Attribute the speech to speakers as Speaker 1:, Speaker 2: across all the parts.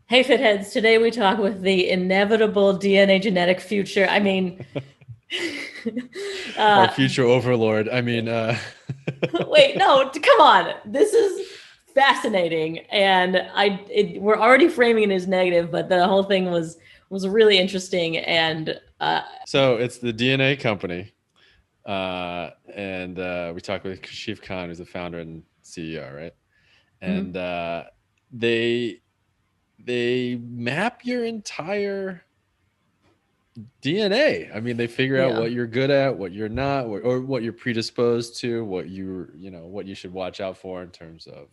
Speaker 1: Hey, Fitheads. Today we talk with the inevitable DNA genetic future. I mean,
Speaker 2: Our
Speaker 1: uh,
Speaker 2: future overlord.
Speaker 1: wait, no, come on. This is fascinating, and we're already framing it as negative, but the whole thing was really interesting. And
Speaker 2: so it's the DNA company, and we talked with Kashif Khan, who's the founder and CEO, right?
Speaker 1: mhm,
Speaker 2: And they they map your entire DNA. I mean, they figure out
Speaker 1: yeah,
Speaker 2: what you're good at, what you're not, or what you're predisposed to, what you should watch out for in terms of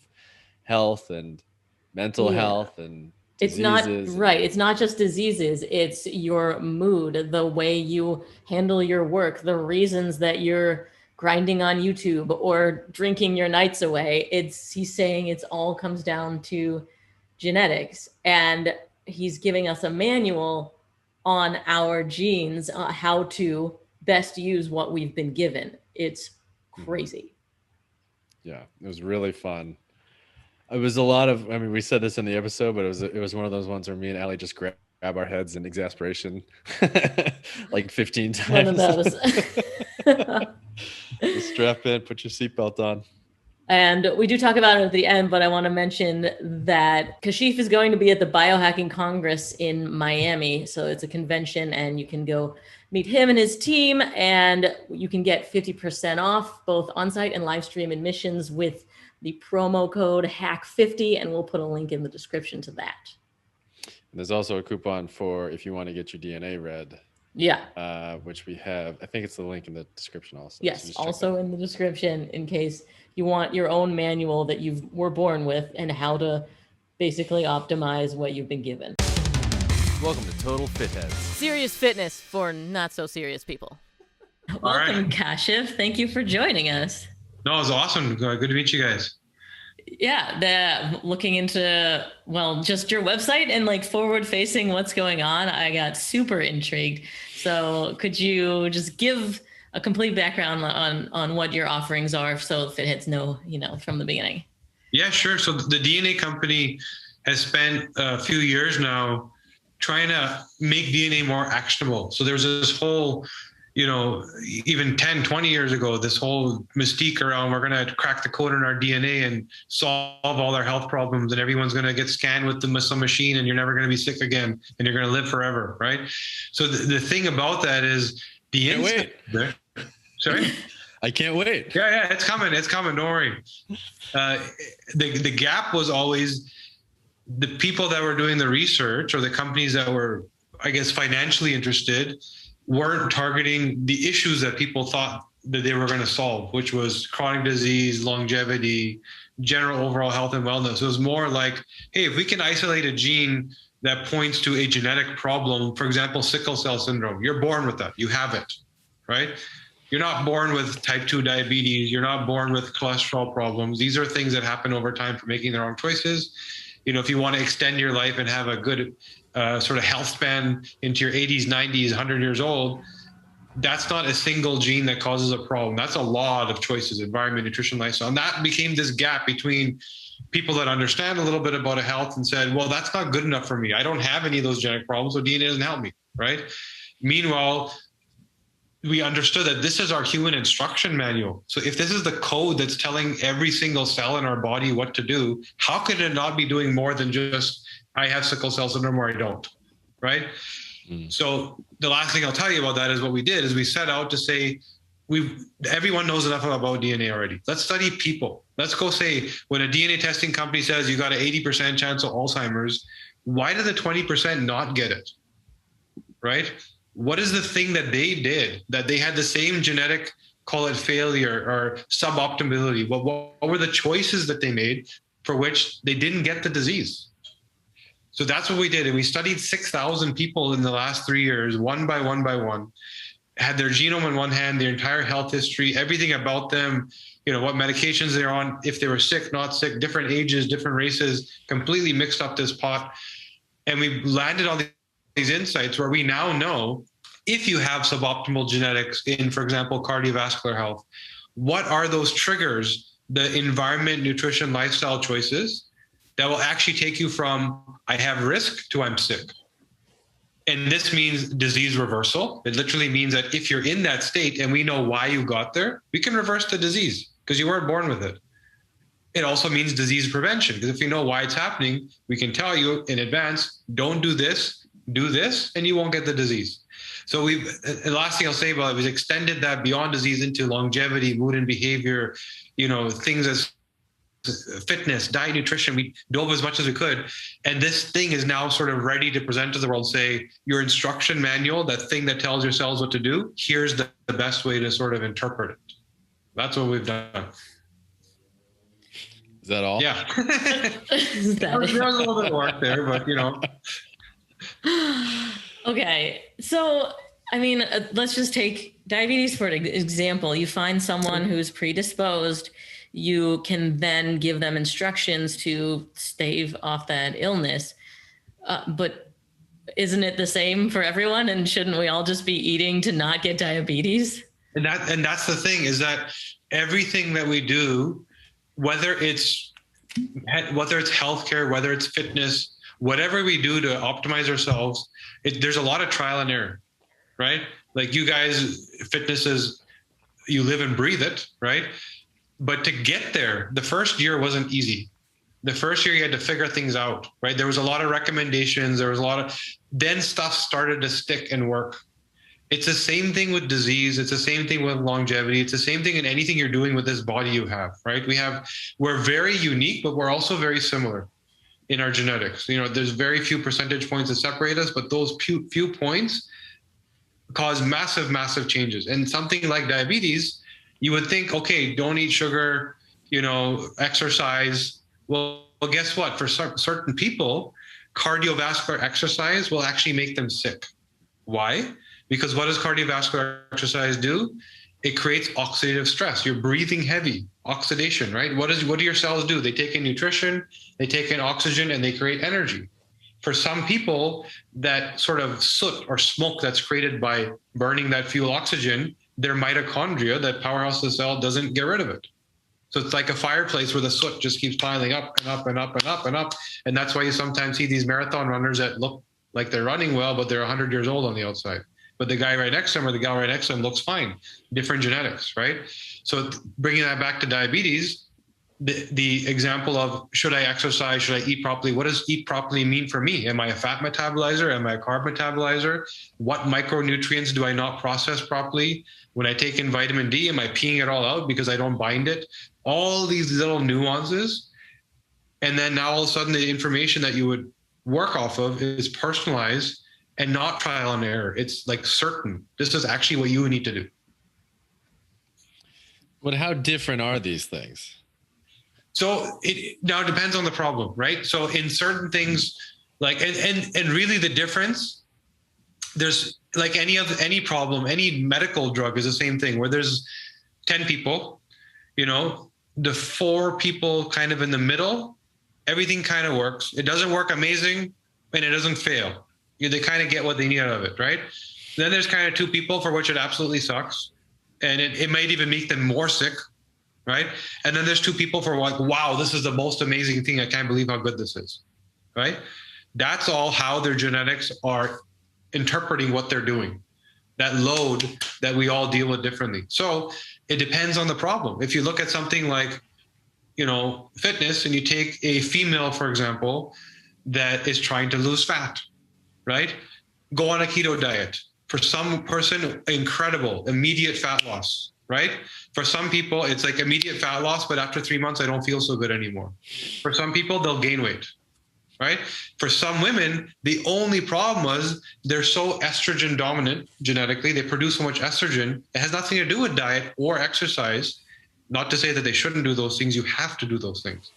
Speaker 2: health and mental
Speaker 1: yeah.
Speaker 2: health and
Speaker 1: It's not
Speaker 2: diseases and
Speaker 1: right. It's not just diseases. It's your mood, the way you handle your work, the reasons that you're grinding on YouTube or drinking your nights away. He's saying it's all comes down to genetics. And he's giving us a manual on our genes, how to best use what we've been given. It's
Speaker 2: Mhm.
Speaker 1: crazy.
Speaker 2: Yeah, it was really fun. It was a lot of. I mean, we said this in the episode, but it was one of those ones where me and Allie just grab our heads in exasperation, like 15
Speaker 1: One of
Speaker 2: times.
Speaker 1: those.
Speaker 2: So strap in, put your seatbelt on.
Speaker 1: And we do talk about it at the end, but I want to mention that Kashif is going to be at the Biohacking Congress in Miami. So it's a convention, and you can go meet him and his team, and you can get 50% off both on site and live stream admissions with the promo code HACK50. And we'll put a link in the description to that.
Speaker 2: And there's also a coupon for if you want to get your DNA read,
Speaker 1: Yeah.
Speaker 2: which we have. I think it's the link in the description also. So
Speaker 1: Yes.
Speaker 2: just check that
Speaker 1: Also
Speaker 2: out.
Speaker 1: in the description in case you want your own manual that you were born with and how to basically optimize what you've been given.
Speaker 2: Welcome to Total Fitheads.
Speaker 1: Serious fitness for not so serious people.
Speaker 3: All right.
Speaker 1: Welcome, Kashif. Thank you for joining us.
Speaker 3: No, it was awesome. Good to meet you guys.
Speaker 1: Yeah, looking into, well, just your website and like forward facing what's going on, I got super intrigued. So could you just give a complete background on what your offerings are so if it hits from the beginning?
Speaker 3: Yeah, sure. So the DNA company has spent a few years now trying to make DNA more actionable. So there's this whole, even 10, 20 years ago, this whole mystique around we're going to crack the code in our DNA and solve all our health problems, and everyone's going to get scanned with some machine, and you're never going to be sick again, and you're going to live forever, right? So the thing about that is the
Speaker 2: Can't
Speaker 3: insight.
Speaker 2: wait.
Speaker 3: Sorry?
Speaker 2: I can't wait.
Speaker 3: Yeah, it's coming. It's coming. Don't worry. The gap was always the people that were doing the research or the companies that were, I guess, financially interested weren't targeting the issues that people thought that they were going to solve, which was chronic disease, longevity, general overall health and wellness. It was more like, hey, if we can isolate a gene that points to a genetic problem, for example, sickle cell syndrome, you're born with that. You have it, right? You're not born with type 2 diabetes. You're not born with cholesterol problems. These are things that happen over time for making the wrong choices. If you want to extend your life and have a good sort of health span into your 80s, 90s, 100 years old, that's not a single gene that causes a problem. That's a lot of choices: environment, nutrition, lifestyle. And that became this gap between people that understand a little bit about health and said, well, that's not good enough for me. I don't have any of those genetic problems, so DNA doesn't help me, right? Meanwhile, we understood that this is our human instruction manual. So if this is the code that's telling every single cell in our body what to do, how could it not be doing more than just, I have sickle cell syndrome or I don't, right? So the last thing I'll tell you about that is what we did is we set out to say, everyone knows enough about DNA already. Let's study people. Let's go say, when a DNA testing company says you got an 80% chance of Alzheimer's, why did the 20% not get it, right? What is the thing that they did that they had the same genetic, call it failure or suboptimality? What were the choices that they made for which they didn't get the disease? So that's what we did. And we studied 6,000 people in the last 3 years, one by one, had their genome in one hand, their entire health history, everything about them, what medications they're on, if they were sick, not sick, different ages, different races, completely mixed up this pot. And we landed on these insights where we now know if you have suboptimal genetics in, for example, cardiovascular health, what are those triggers, the environment, nutrition, lifestyle choices that will actually take you from I have risk to I'm sick. And this means disease reversal. It literally means that if you're in that state and we know why you got there, we can reverse the disease because you weren't born with it. It also means disease prevention, because if you know why it's happening, we can tell you in advance, don't do this, and you won't get the disease. So the last thing I'll say about it, we've extended that beyond disease into longevity, mood and behavior, things as fitness, diet, nutrition. We dove as much as we could. And this thing is now sort of ready to present to the world, say, your instruction manual, that thing that tells your cells what to do, here's the best way to sort of interpret it. That's what we've done.
Speaker 2: Is that all?
Speaker 3: Yeah.
Speaker 1: Is that
Speaker 3: There's a little bit of work there, but
Speaker 1: Okay. So, I mean, let's just take diabetes for example. You find someone who's predisposed, you can then give them instructions to stave off that illness. But isn't it the same for everyone? And shouldn't we all just be eating to not get diabetes?
Speaker 3: And that's the thing, is that everything that we do, whether it's healthcare, whether it's fitness, whatever we do to optimize ourselves, there's a lot of trial and error, right? Like you guys, fitness is, you live and breathe it, right? But to get there, the first year wasn't easy. The first year you had to figure things out, right? There was a lot of recommendations. Then stuff started to stick and work. It's the same thing with disease. It's the same thing with longevity. It's the same thing in anything you're doing with this body you have, right? We're very unique, but we're also very similar in our genetics. There's very few percentage points that separate us, but those few points cause massive, massive changes. And something like diabetes, you would think, okay, don't eat sugar, exercise. Well, guess what? For certain people, cardiovascular exercise will actually make them sick. Why? Because what does cardiovascular exercise do? It creates oxidative stress. You're breathing heavy, oxidation, right? What do your cells do? They take in nutrition, they take in oxygen, and they create energy. For some people, that sort of soot or smoke that's created by burning that fuel oxygen, their mitochondria, that powerhouse of the cell, doesn't get rid of it. So it's like a fireplace where the soot just keeps piling up and up and up and up and up. And that's why you sometimes see these marathon runners that look like they're running well, but they're 100 years old on the outside. But the guy right next to him or the gal right next to him looks fine. Different genetics, right? So bringing that back to diabetes, the example of should I exercise, should I eat properly? What does eat properly mean for me? Am I a fat metabolizer? Am I a carb metabolizer? What micronutrients do I not process properly? When I take in vitamin D, am I peeing it all out because I don't bind it? All these little nuances. And then now all of a sudden the information that you would work off of is personalized and not trial and error. It's like certain. This is actually what you need to do.
Speaker 2: But how different are these things?
Speaker 3: So it now depends on the problem, right? So in certain things, like, and really the difference, there's like any problem, any medical drug is the same thing, where there's 10 people, the 4 people kind of in the middle, everything kind of works. It doesn't work amazing and it doesn't fail. They kind of get what they need out of it, right? Then there's kind of 2 people for which it absolutely sucks. And it might even make them more sick, right? And then there's 2 people for like, wow, this is the most amazing thing. I can't believe how good this is, right? That's all how their genetics are interpreting what they're doing, that load that we all deal with differently. So it depends on the problem. If you look at something like, fitness, and you take a female, for example, that is trying to lose fat, right? Go on a keto diet. For some person, incredible, immediate fat loss, right? For some people, it's like immediate fat loss, but after 3 months, I don't feel so good anymore. For some people, they'll gain weight, right? For some women, the only problem was they're so estrogen dominant genetically, they produce so much estrogen. It has nothing to do with diet or exercise. Not to say that they shouldn't do those things. You have to do those things.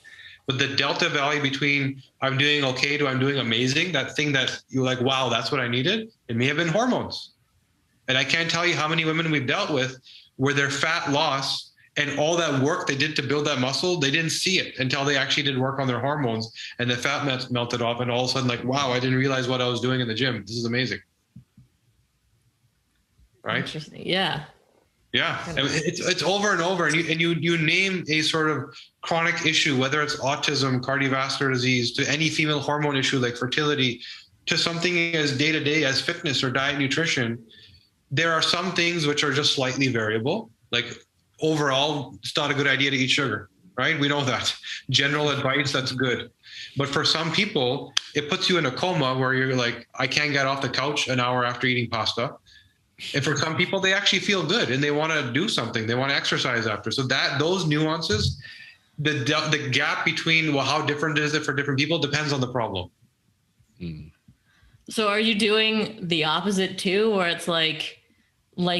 Speaker 3: But the delta value between I'm doing okay to I'm doing amazing, that thing that you're like, wow, that's what I needed, it may have been hormones. And I can't tell you how many women we've dealt with where their fat loss and all that work they did to build that muscle, they didn't see it until they actually did work on their hormones and the fat melted off. And all of a sudden, like, wow, I didn't realize what I was doing in the gym. This is amazing. Right?
Speaker 1: Interesting. Yeah.
Speaker 3: Yeah, it's over and over, and you name a sort of chronic issue, whether it's autism, cardiovascular disease, to any female hormone issue like fertility, to something as day to day as fitness or diet nutrition. There are some things which are just slightly variable. Like overall, it's not a good idea to eat sugar, right? We know that. General advice, that's good. But for some people, it puts you in a coma where you're like, I can't get off the couch an hour after eating pasta. And for some people, they actually feel good and they want to do something. They want to exercise after. So those nuances, the gap between, well, how different is it for different people depends on the problem.
Speaker 1: So are you doing the opposite too, where it's like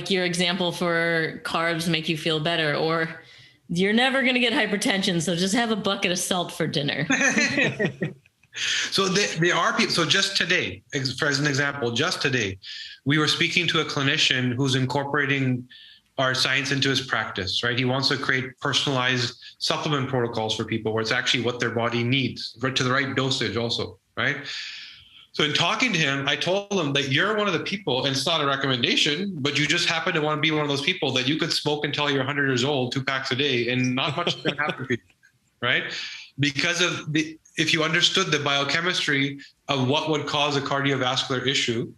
Speaker 1: your example for carbs make you feel better, or you're never going to get hypertension, so just have a bucket of salt for dinner?
Speaker 3: So there are people. So just today, as an example, just today, we were speaking to a clinician who's incorporating our science into his practice, right? He wants to create personalized supplement protocols for people where it's actually what their body needs, to the right dosage also, right? So in talking to him, I told him that you're one of the people, and it's not a recommendation, but you just happen to want to be one of those people that you could smoke until you're 100 years old, 2 packs a day, and not much is going to happen to you, right? Because if you understood the biochemistry of what would cause a cardiovascular issue,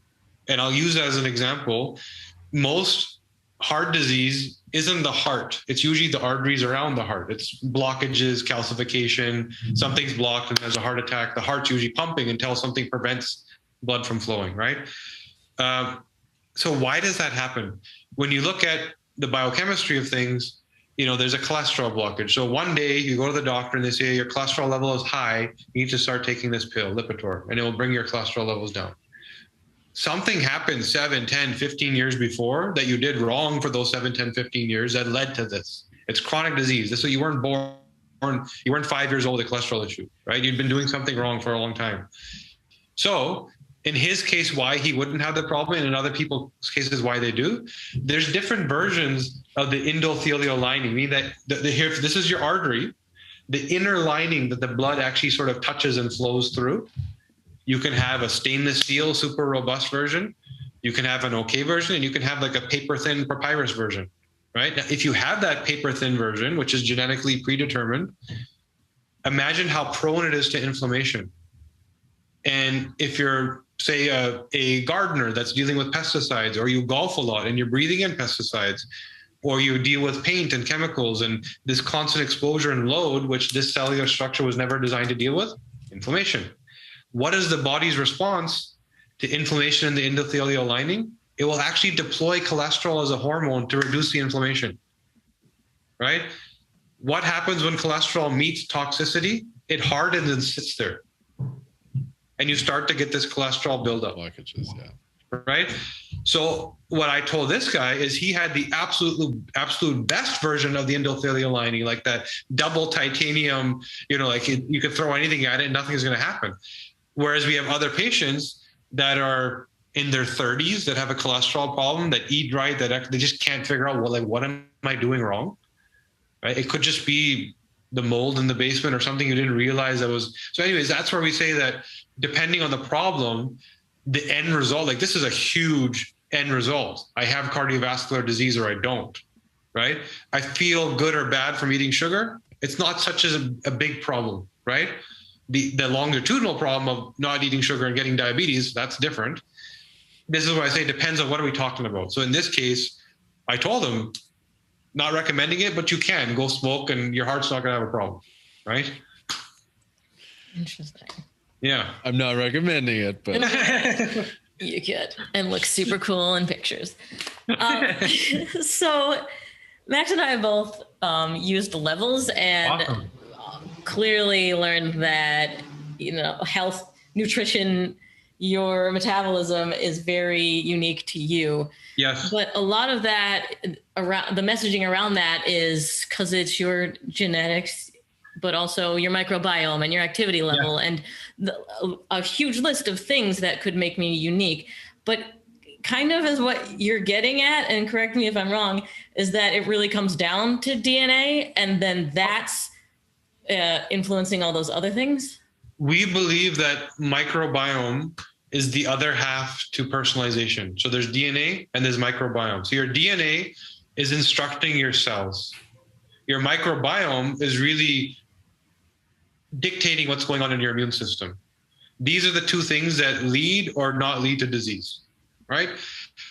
Speaker 3: and I'll use that as an example, most heart disease isn't the heart. It's usually the arteries around the heart. It's blockages, calcification, something's blocked and there's a heart attack. The heart's usually pumping until something prevents blood from flowing, right? So why does that happen? When you look at the biochemistry of things, there's a cholesterol blockage. So one day you go to the doctor and they say your cholesterol level is high. You need to start taking this pill, Lipitor, and it will bring your cholesterol levels down. Something happened 7, 10, 15 years before that you did wrong for those 7, 10, 15 years that led to this. It's chronic disease. So you weren't born, you weren't 5 years old with a cholesterol issue, right? You'd been doing something wrong for a long time. So in his case, why he wouldn't have the problem, and in other people's cases, why they do, there's different versions of the endothelial lining, meaning that here, this is your artery, the inner lining that the blood actually sort of touches and flows through. You can have a stainless steel, super robust version. You can have an okay version, and you can have like a paper thin papyrus version, right? Now, if you have that paper thin version, which is genetically predetermined, imagine how prone it is to inflammation. And if you're, say, a gardener that's dealing with pesticides, or you golf a lot and you're breathing in pesticides, or you deal with paint and chemicals and this constant exposure and load, which this cellular structure was never designed to deal with, inflammation. What is the body's response to inflammation in the endothelial lining? It will actually deploy cholesterol as a hormone to reduce the inflammation, right? What happens when cholesterol meets toxicity? It hardens and sits there. And you start to get this cholesterol buildup.
Speaker 2: Blockages, yeah.
Speaker 3: Right? So what I told this guy is he had the absolute best version of the endothelial lining, like that double titanium, like you could throw anything at it and nothing's going to happen. Whereas we have other patients that are in their 30s that have a cholesterol problem, that eat right, that they just can't figure out, what am I doing wrong? Right? It could just be the mold in the basement or something you didn't realize that was. So anyways, that's where we say that depending on the problem, the end result, like this is a huge end result. I have cardiovascular disease or I don't, right? I feel good or bad from eating sugar. It's not such a big problem, right? The longitudinal problem of not eating sugar and getting diabetes, that's different. This is why I say it depends on what are we talking about. So in this case, I told him, not recommending it, but you can go smoke and your heart's not going to have a problem, right?
Speaker 1: Interesting.
Speaker 3: Yeah.
Speaker 2: I'm not recommending it, but
Speaker 1: you could, and look super cool in pictures. So Max and I both used levels and
Speaker 3: Awesome.
Speaker 1: Clearly learned that, health, nutrition, your metabolism is very unique to you.
Speaker 3: Yes.
Speaker 1: But a lot of that around the messaging around that is because it's your genetics, but also your microbiome and your activity level, and a huge list of things that could make me unique. But kind of is what you're getting at, and correct me if I'm wrong, is that it really comes down to DNA, and then that's influencing all those other things?
Speaker 3: We believe that microbiome is the other half to personalization. So there's DNA and there's microbiome. So your DNA is instructing your cells. Your microbiome is really dictating what's going on in your immune system. These are the two things that lead or not lead to disease, right?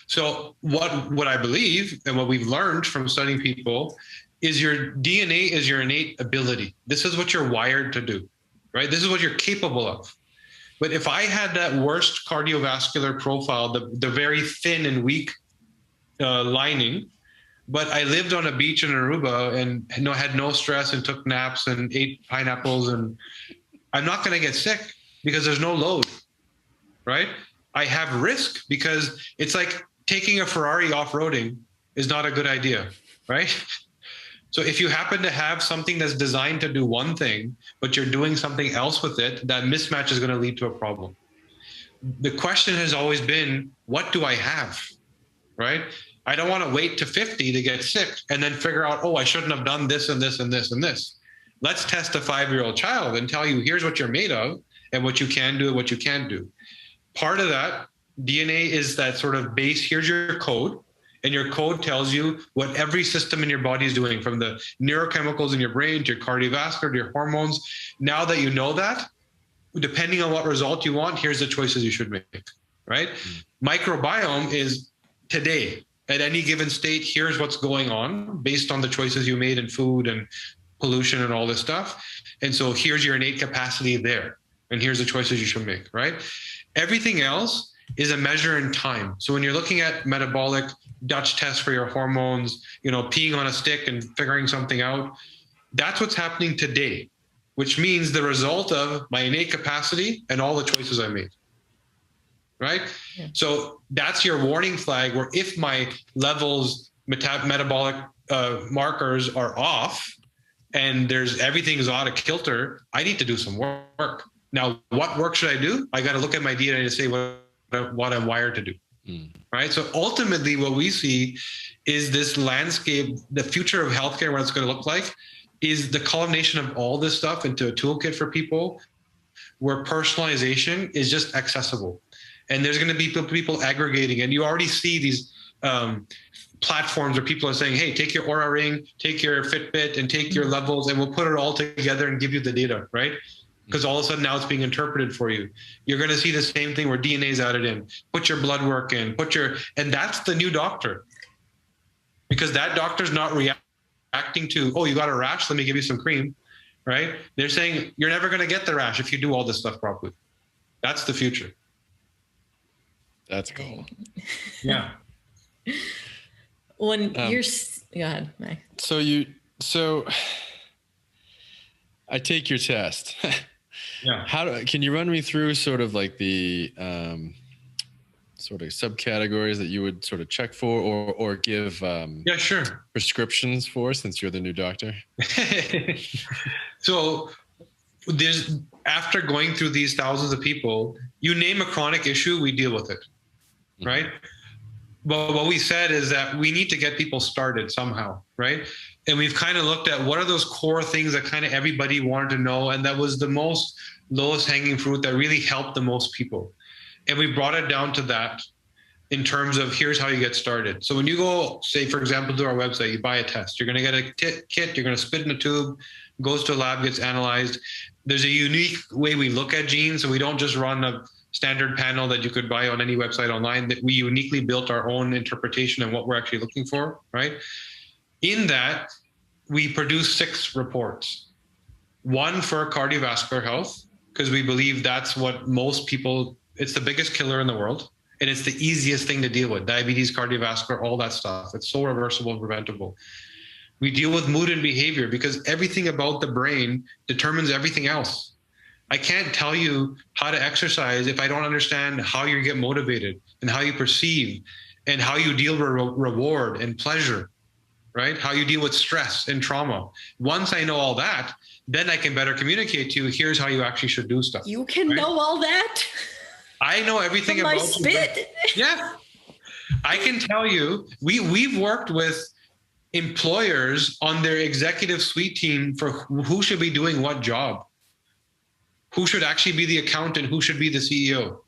Speaker 3: So what I believe and what we've learned from studying people is your DNA is your innate ability. This is what you're wired to do, right? This is what you're capable of. But if I had that worst cardiovascular profile, the very thin and weak lining, but I lived on a beach in Aruba and had no stress and took naps and ate pineapples, and I'm not going to get sick because there's no load, right? I have risk because it's like taking a Ferrari off-roading is not a good idea, right? So if you happen to have something that's designed to do one thing, but you're doing something else with it, that mismatch is going to lead to a problem. The question has always been, what do I have, right? I don't want to wait to 50 to get sick and then figure out, oh, I shouldn't have done this and this and this and this. Let's test a 5-year-old child and tell you, here's what you're made of and what you can do and what you can't do. Part of that DNA is that sort of base, here's your code. And your code tells you what every system in your body is doing, from the neurochemicals in your brain to your cardiovascular to your hormones. Now that you know that, depending on what result you want, here's the choices you should make, right? Microbiome is today, at any given state, here's what's going on based on the choices you made in food and pollution and all this stuff. And so here's your innate capacity there. And here's the choices you should make, right? Everything else is a measure in time. So when you're looking at metabolic Dutch tests for your hormones, peeing on a stick and figuring something out, that's what's happening today, which means the result of my innate capacity and all the choices I made, right? Yeah. So that's your warning flag, where if my levels, metabolic markers are off and everything is out of kilter, I need to do some work. Now, what work should I do? I got to look at my DNA to say what I'm wired to do. Right. So ultimately, what we see is this landscape, the future of healthcare, what it's going to look like, is the culmination of all this stuff into a toolkit for people where personalization is just accessible. And there's going to be people aggregating. And you already see these platforms where people are saying, hey, take your Oura Ring, take your Fitbit, and take your levels, and we'll put it all together and give you the data. Right. Because all of a sudden now it's being interpreted for you. You're going to see the same thing where DNA is added in. Put your blood work in, and that's the new doctor. Because that doctor's not reacting to, oh, you got a rash, let me give you some cream, right? They're saying you're never going to get the rash if you do all this stuff properly. That's the future.
Speaker 2: That's cool.
Speaker 3: Yeah.
Speaker 1: When you're, go ahead, Mike.
Speaker 2: So I take your test.
Speaker 3: Yeah.
Speaker 2: Can you run me through sort of like the sort of subcategories that you would sort of check for or give
Speaker 3: yeah, sure,
Speaker 2: prescriptions for, since you're the new doctor?
Speaker 3: So after going through these thousands of people, you name a chronic issue, we deal with it, right? But what we said is that we need to get people started somehow, right? And we've kind of looked at what are those core things that kind of everybody wanted to know, and that was the most lowest hanging fruit that really helped the most people. And we brought it down to that in terms of here's how you get started. So when you go, say, for example, to our website, you buy a test, you're going to get a kit, you're going to spit in a tube, goes to a lab, gets analyzed. There's a unique way we look at genes. So we don't just run a standard panel that you could buy on any website online, that we uniquely built our own interpretation and what we're actually looking for, right? In that, we produce 6 reports. One for cardiovascular health, because we believe that's what most people, it's the biggest killer in the world. And it's the easiest thing to deal with. Diabetes, cardiovascular, all that stuff. It's so reversible and preventable. We deal with mood and behavior because everything about the brain determines everything else. I can't tell you how to exercise if I don't understand how you get motivated and how you perceive and how you deal with reward and pleasure, right? How you deal with stress and trauma. Once I know all that, then I can better communicate to you, here's how you actually should do stuff.
Speaker 1: You can know all that?
Speaker 3: I know everything about
Speaker 1: my spit.
Speaker 3: Yeah. I can tell you, we've worked with employers on their executive suite team for who should be doing what job, who should actually be the accountant, who should be the CEO,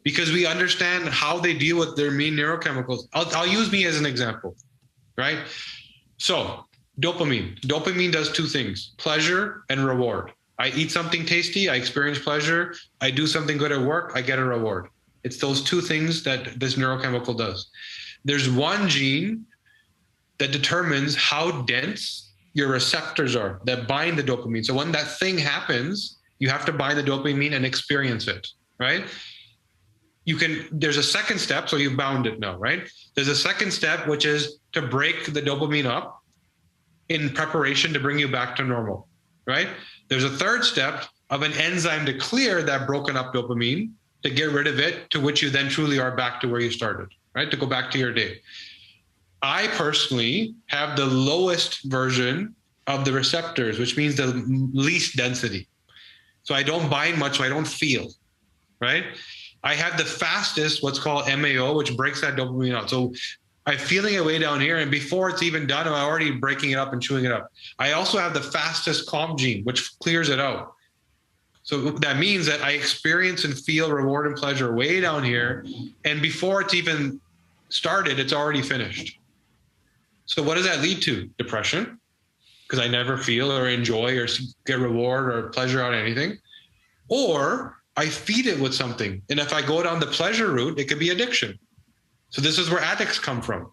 Speaker 3: because we understand how they deal with their main neurochemicals. I'll use me as an example. right? So dopamine does two things: pleasure and reward. I eat something tasty, I experience pleasure. I do something good at work, I get a reward. It's those two things that this neurochemical does. There's one gene that determines how dense your receptors are that bind the dopamine. So when that thing happens, you have to bind the dopamine and experience it, right? There's a second step, so you've bound it now, right? There's a second step, which is to break the dopamine up in preparation to bring you back to normal, right? There's a third step of an enzyme to clear that broken up dopamine, to get rid of it, to which you then truly are back to where you started, right? To go back to your day. I personally have the lowest version of the receptors, which means the least density. So I don't bind much, so I don't feel, right? I have the fastest, what's called MAO, which breaks that dopamine out. So I'm feeling it way down here, and before it's even done, I'm already breaking it up and chewing it up. I also have the fastest calm gene, which clears it out. So that means that I experience and feel reward and pleasure way down here, and before it's even started, it's already finished. So what does that lead to? Depression, because I never feel or enjoy or get reward or pleasure out of anything. Or I feed it with something. And if I go down the pleasure route, it could be addiction. So this is where addicts come from.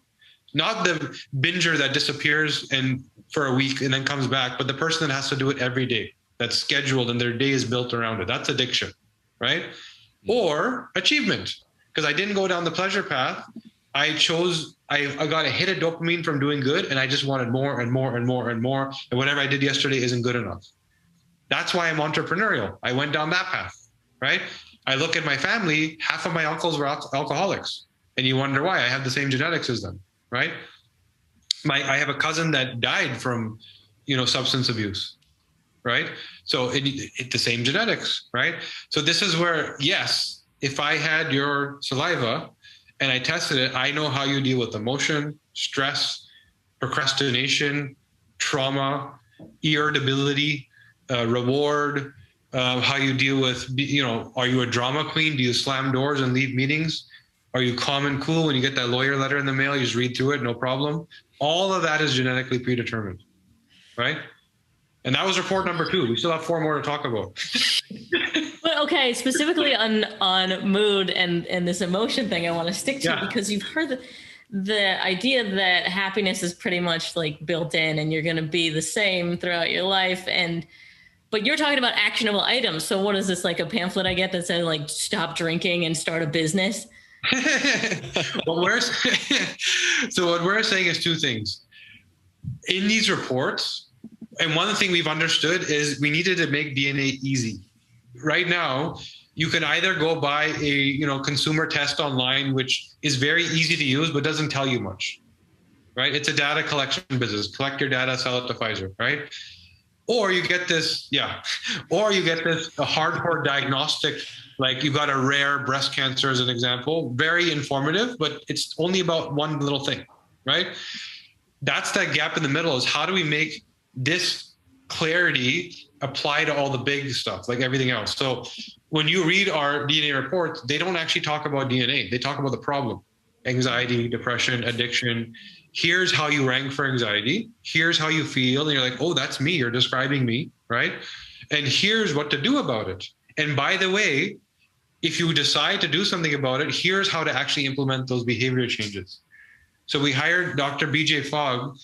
Speaker 3: Not the binger that disappears and for a week and then comes back, but the person that has to do it every day, that's scheduled and their day is built around it. That's addiction, right? Or achievement, because I didn't go down the pleasure path. I got a hit of dopamine from doing good, and I just wanted more and more and more and more. And whatever I did yesterday isn't good enough. That's why I'm entrepreneurial. I went down that path, right? I look at my family, half of my uncles were alcoholics. And you wonder why. I have the same genetics as them, right? I have a cousin that died from, substance abuse, right? So it's the same genetics, right? So this is where, yes, if I had your saliva and I tested it, I know how you deal with emotion, stress, procrastination, trauma, irritability, reward, how you deal with, are you a drama queen? Do you slam doors and leave meetings? Are you calm and cool when you get that lawyer letter in the mail? You just read through it, no problem. All of that is genetically predetermined, right? And that was report number 2. We still have 4 more to talk about.
Speaker 1: But okay, specifically on mood and this emotion thing, I want to stick to because you've heard the idea that happiness is pretty much like built in, and you're going to be the same throughout your life. But you're talking about actionable items. So what is this, like a pamphlet I get that says like stop drinking and start a business?
Speaker 3: what we're saying is 2 things in these reports. And one thing we've understood is we needed to make DNA easy. Right now, you can either go buy a consumer test online, which is very easy to use, but doesn't tell you much, right? It's a data collection business. Collect your data, sell it to Pfizer, right? Or you get this, a hardcore diagnostic, like you got a rare breast cancer as an example, very informative, but it's only about one little thing, right? That's that gap in the middle, is how do we make this clarity apply to all the big stuff, like everything else. So when you read our DNA reports, they don't actually talk about DNA. They talk about the problem: anxiety, depression, addiction. Here's how you rank for anxiety. Here's how you feel. And you're like, oh, that's me. You're describing me, right? And here's what to do about it. And by the way, if you decide to do something about it, here's how to actually implement those behavior changes. So we hired Dr. BJ Fogg,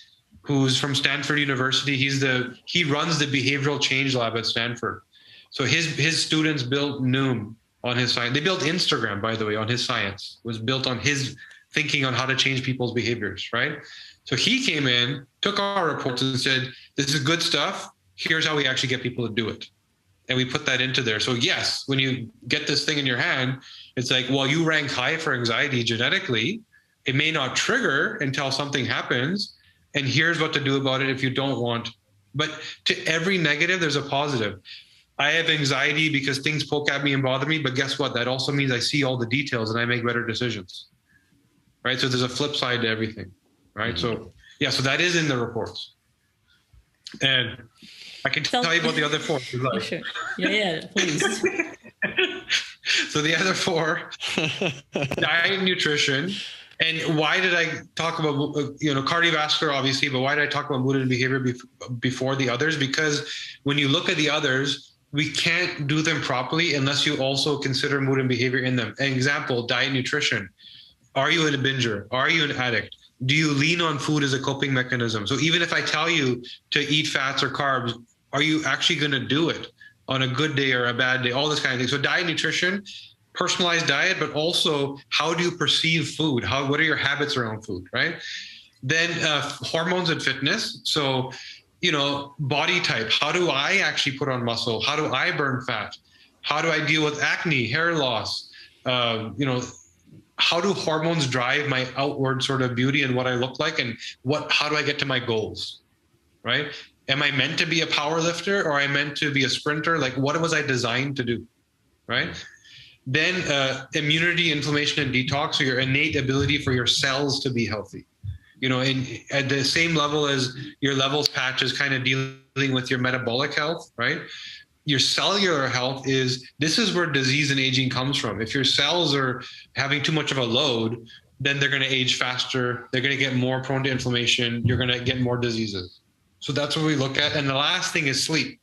Speaker 3: who's from Stanford University. He runs the behavioral change lab at Stanford. So his students built Noom on his science. They built Instagram, by the way, on his science. It was built on his thinking on how to change people's behaviors, right? So he came in, took our reports and said, this is good stuff. Here's how we actually get people to do it. And we put that into there. So yes, when you get this thing in your hand, it's like, well, you rank high for anxiety genetically. It may not trigger until something happens. And here's what to do about it if you don't want. But to every negative, there's a positive. I have anxiety because things poke at me and bother me. But guess what? That also means I see all the details and I make better decisions. Right? So there's a flip side to everything. Right? Mm-hmm. So that is in the reports. And I can tell you about the other 4. Like.
Speaker 1: Sure. Yeah, please.
Speaker 3: So the other 4, diet and nutrition. And why did I talk about, cardiovascular, obviously, but why did I talk about mood and behavior before the others? Because when you look at the others, we can't do them properly unless you also consider mood and behavior in them. An example, diet, nutrition. Are you a binger? Are you an addict? Do you lean on food as a coping mechanism? So even if I tell you to eat fats or carbs, are you actually going to do it on a good day or a bad day? All this kind of thing. So diet, nutrition, personalized diet, but also how do you perceive food? What are your habits around food, right? Then hormones and fitness. So, body type. How do I actually put on muscle? How do I burn fat? How do I deal with acne, hair loss? How do hormones drive my outward sort of beauty and what I look like, and how do I get to my goals, right? Am I meant to be a power lifter, or am I meant to be a sprinter? Like, what was I designed to do, right? Then immunity, inflammation, and detox, so your innate ability for your cells to be healthy. At the same level as your levels patch is kind of dealing with your metabolic health, right? Your cellular health this is where disease and aging comes from. If your cells are having too much of a load, then they're going to age faster. They're going to get more prone to inflammation. You're going to get more diseases. So that's what we look at. And the last thing is sleep.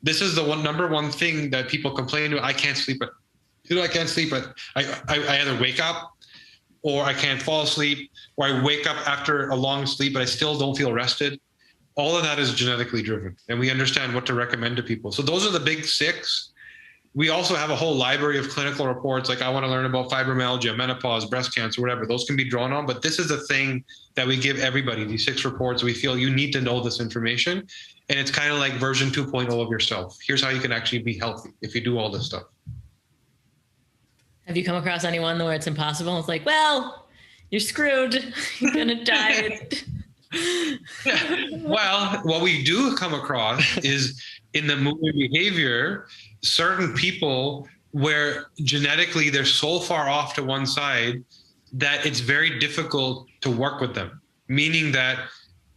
Speaker 3: This is the number one thing that people complain about. I can't sleep. I can't sleep. I either wake up, or I can't fall asleep, or I wake up after a long sleep, but I still don't feel rested. All of that is genetically driven, and we understand what to recommend to people. So those are the big 6. We also have a whole library of clinical reports. Like, I want to learn about fibromyalgia, menopause, breast cancer, whatever. Those can be drawn on, but this is the thing that we give everybody, these 6 reports. We feel you need to know this information. And it's kind of like version 2.0 of yourself. Here's how you can actually be healthy if you do all this stuff.
Speaker 1: Have you come across anyone where it's impossible? It's like, well, you're screwed. You're going to die.
Speaker 3: Yeah. Well, what we do come across is in the mood and behavior, certain people where genetically they're so far off to one side that it's very difficult to work with them, meaning that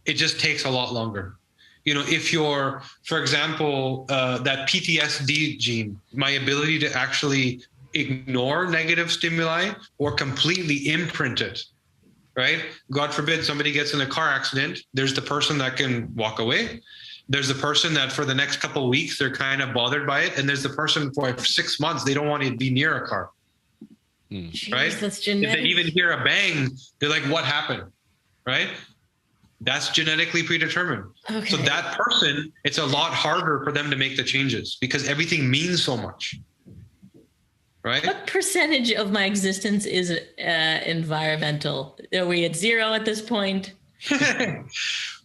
Speaker 3: it just takes a lot longer. If you're, for example, that PTSD gene, my ability to actually ignore negative stimuli or completely imprint it, right? God forbid somebody gets in a car accident. There's the person that can walk away. There's the person that for the next couple of weeks, they're kind of bothered by it. And there's the person for 6 months, they don't want to be near a car,
Speaker 1: Jeez,
Speaker 3: right?
Speaker 1: That's genetic.
Speaker 3: If they even hear a bang, they're like, what happened, right? That's genetically predetermined.
Speaker 1: Okay.
Speaker 3: So that person, it's a lot harder for them to make the changes because everything means so much. Right?
Speaker 1: What percentage of my existence is environmental? Are we at 0 at this point?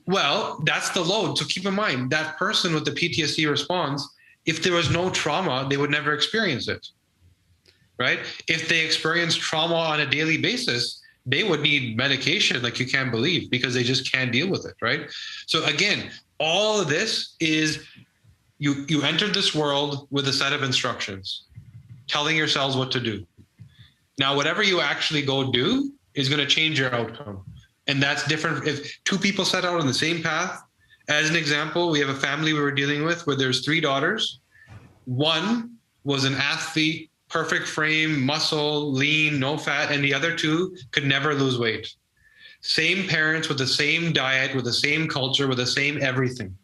Speaker 3: Well, that's the load. So keep in mind, that person with the PTSD response, if there was no trauma, they would never experience it. Right? If they experience trauma on a daily basis, they would need medication like you can't believe because they just can't deal with it. Right? So again, all of this is you entered this world with a set of instructions, telling yourselves what to do. Now, whatever you actually go do is going to change your outcome. And that's different. If 2 people set out on the same path, as an example, we have a family we were dealing with where there's 3 daughters. One was an athlete, perfect frame, muscle, lean, no fat, and the other 2 could never lose weight. Same parents with the same diet, with the same culture, with the same everything,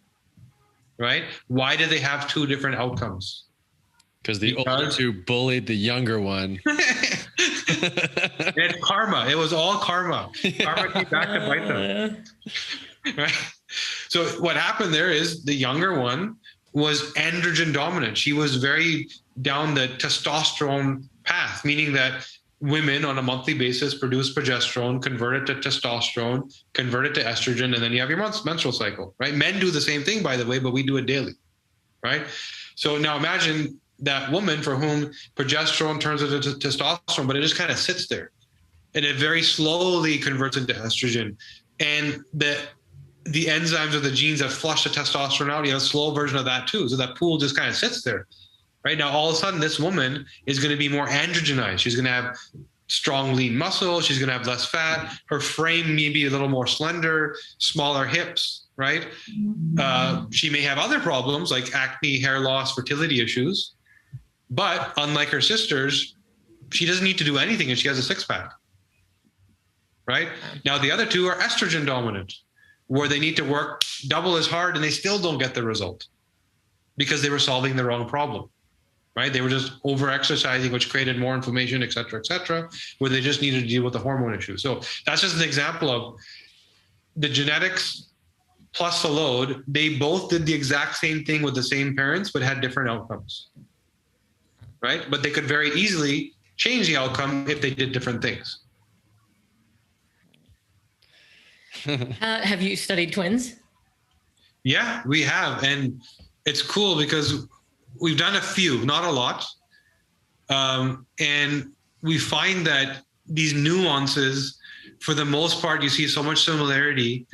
Speaker 3: right? Why did they have 2 different outcomes?
Speaker 2: Because the older 2 bullied the younger one.
Speaker 3: It's karma. It was all karma. Karma came back to bite them. Right? So what happened there is the younger one was androgen dominant. She was very down the testosterone path, meaning that women on a monthly basis produce progesterone, convert it to testosterone, convert it to estrogen, and then you have your menstrual cycle, right? Men do the same thing, by the way, but we do it daily, right? So now imagine that woman for whom progesterone turns into testosterone, but it just kind of sits there and it very slowly converts into estrogen. And the enzymes or the genes that flush the testosterone out, you have a slow version of that too. So that pool just kind of sits there. Right now, all of a sudden, this woman is going to be more androgenized. She's going to have strong, lean muscle. She's going to have less fat. Her frame may be a little more slender, smaller hips, right? She may have other problems like acne, hair loss, fertility issues. But unlike her sisters, she doesn't need to do anything and she has a 6-pack. right? Now, the other two are estrogen dominant, where they need to work double as hard and they still don't get the result because they were solving the wrong problem, right? They were just over-exercising, which created more inflammation, et cetera, where they just needed to deal with the hormone issue. So that's just an example of the genetics plus the load. They both did the exact same thing with the same parents, but had different outcomes, right? But they could very easily change the outcome if they did different things.
Speaker 1: Have you studied twins?
Speaker 3: Yeah, we have. And it's cool because we've done a few, not a lot. And we find that these nuances, for the most part, you see so much similarity.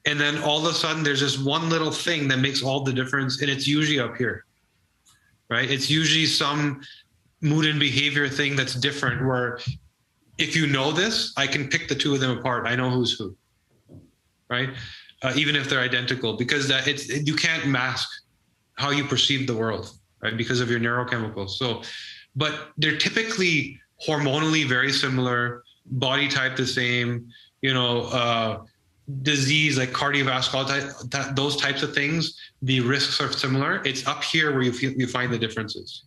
Speaker 3: And then all of a sudden, there's this one little thing that makes all the difference. And it's usually up here, right? It's usually some mood and behavior thing that's different, where if you know this, I can pick the two of them apart. I know who's who, right? Even if they're identical, because you can't mask how you perceive the world, right? Because of your neurochemicals. So, but they're typically hormonally very similar, body type the same, disease like cardiovascular, those types of things, the risks are similar. It's up here where you find the differences,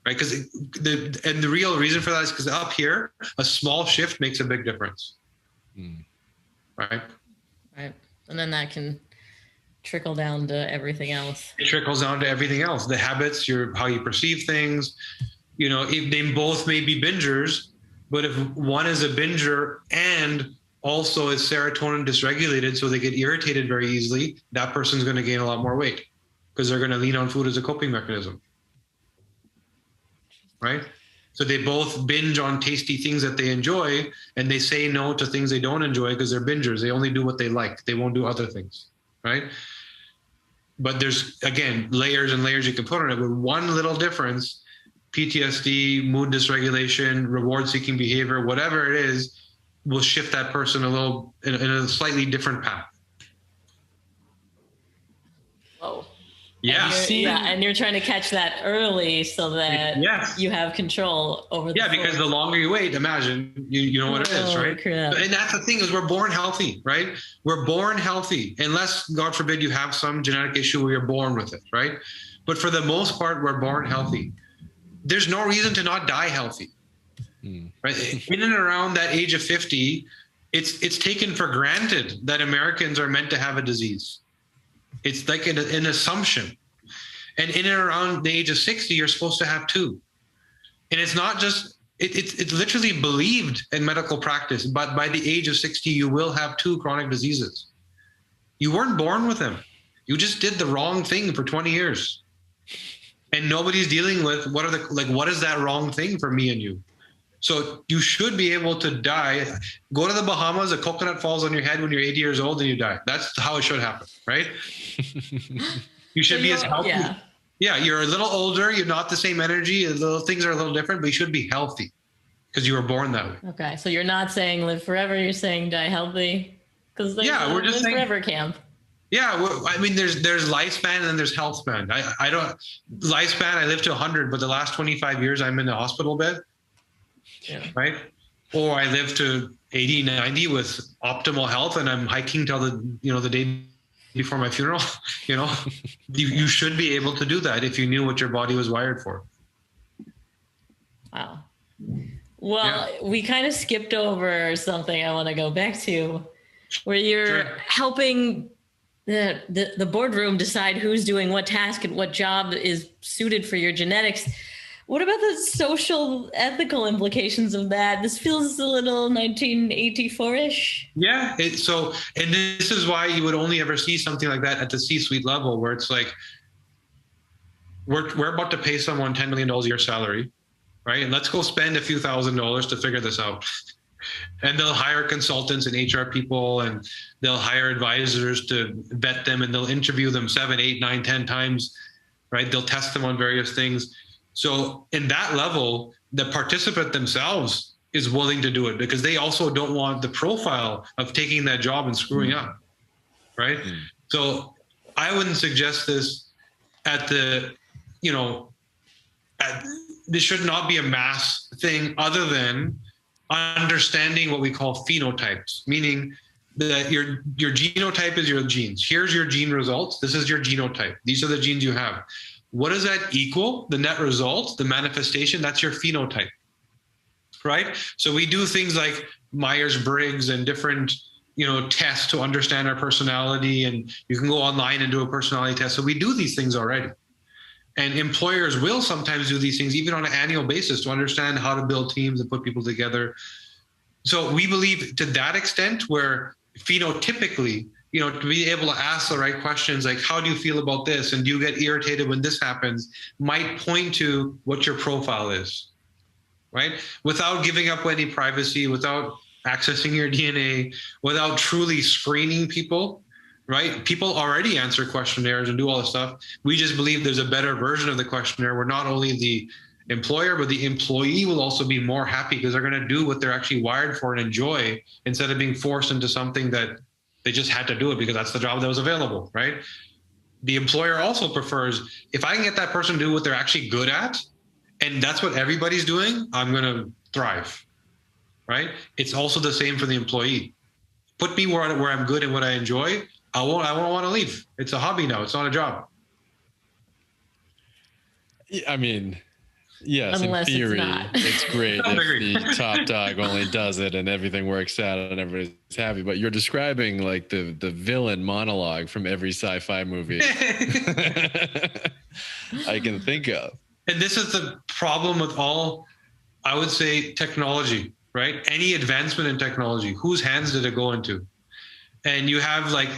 Speaker 3: right? Because the real reason for that is because up here, a small shift makes a big difference, right?
Speaker 1: Right. And then that can trickle down to everything else.
Speaker 3: It trickles down to everything else. The habits, how you perceive things. If they both may be bingers, but if one is a binger and also is serotonin dysregulated, so they get irritated very easily, that person's going to gain a lot more weight because they're going to lean on food as a coping mechanism, right? So they both binge on tasty things that they enjoy, and they say no to things they don't enjoy because they're bingers. They only do what they like. They won't do other things, right? But there's, again, layers and layers you can put on it. With one little difference, PTSD, mood dysregulation, reward-seeking behavior, whatever it is, will shift that person in a slightly different path.
Speaker 1: Whoa.
Speaker 3: Yeah.
Speaker 1: And you're trying to catch that early so that you have control over the
Speaker 3: because the longer you wait, imagine you know what it is, right?
Speaker 1: Crap.
Speaker 3: And that's the thing, is we're born healthy, right? We're born healthy, unless, God forbid, you have some genetic issue where you're born with it, right? But for the most part, we're born healthy. There's no reason to not die healthy, right? In and around that age of 50, it's taken for granted that Americans are meant to have a disease. It's like an assumption. And in and around the age of 60, you're supposed to have two. And it's not just, it's literally believed in medical practice, but by the age of 60, you will have two chronic diseases. You weren't born with them. You just did the wrong thing for 20 years. And nobody's dealing with what is that wrong thing for me and you? So you should be able to die. Go to the Bahamas, a coconut falls on your head when you're 80 years old and you die. That's how it should happen, right? You should be as healthy. Yeah, you're a little older. You're not the same energy. Things are a little different, but you should be healthy because you were born that way.
Speaker 1: Okay, so you're not saying live forever. You're saying die healthy, because
Speaker 3: we're just saying
Speaker 1: forever camp.
Speaker 3: Yeah, I mean, there's lifespan and then there's health span. I don't lifespan. I live to 100, but the last 25 years I'm in the hospital bed. Yeah. Right. Or I live to 80, 90 with optimal health, and I'm hiking till the day before my funeral. You should be able to do that if you knew what your body was wired for.
Speaker 1: Wow. Well, we kind of skipped over something I want to go back to, where you're helping the boardroom decide who's doing what task and what job is suited for your genetics. What about the social ethical implications of that? This feels a little 1984-ish.
Speaker 3: Yeah. And this is why you would only ever see something like that at the C-suite level, where it's like, we're about to pay someone $10 million a year salary, right? And let's go spend a few $1,000s to figure this out. And they'll hire consultants and HR people, and they'll hire advisors to vet them, and they'll interview them 7, 8, 9, 10 times, right? They'll test them on various things. So in that level, the participant themselves is willing to do it because they also don't want the profile of taking that job and screwing up, right? So I wouldn't suggest this this should not be a mass thing, other than understanding what we call phenotypes, meaning that your genotype is your genes. Here's your gene results. This is your genotype. These are the genes you have. What does that equal? The net result, the manifestation, that's your phenotype, right? So we do things like Myers-Briggs and different, tests to understand our personality, and you can go online and do a personality test. So we do these things already. And employers will sometimes do these things even on an annual basis to understand how to build teams and put people together. So we believe to that extent where phenotypically, to be able to ask the right questions, like how do you feel about this? And do you get irritated when this happens? Might point to what your profile is, right? Without giving up any privacy, without accessing your DNA, without truly screening people, right? People already answer questionnaires and do all this stuff. We just believe there's a better version of the questionnaire where not only the employer, but the employee will also be more happy because they're going to do what they're actually wired for and enjoy instead of being forced into something that they just had to do it because that's the job that was available, right? The employer also prefers, if I can get that person to do what they're actually good at, and that's what everybody's doing, I'm going to thrive, right? It's also the same for the employee. Put me where I'm good and what I enjoy. I won't want to leave. It's a hobby now. It's not a job.
Speaker 2: I mean, yes,
Speaker 1: Unless
Speaker 2: in theory,
Speaker 1: it's
Speaker 2: great if the top dog only does it and everything works out and everybody's happy. But you're describing like the villain monologue from every sci-fi movie I can think of. And
Speaker 3: this is the problem with all, I would say, technology, right? Any advancement in technology, whose hands did it go into? And you have like,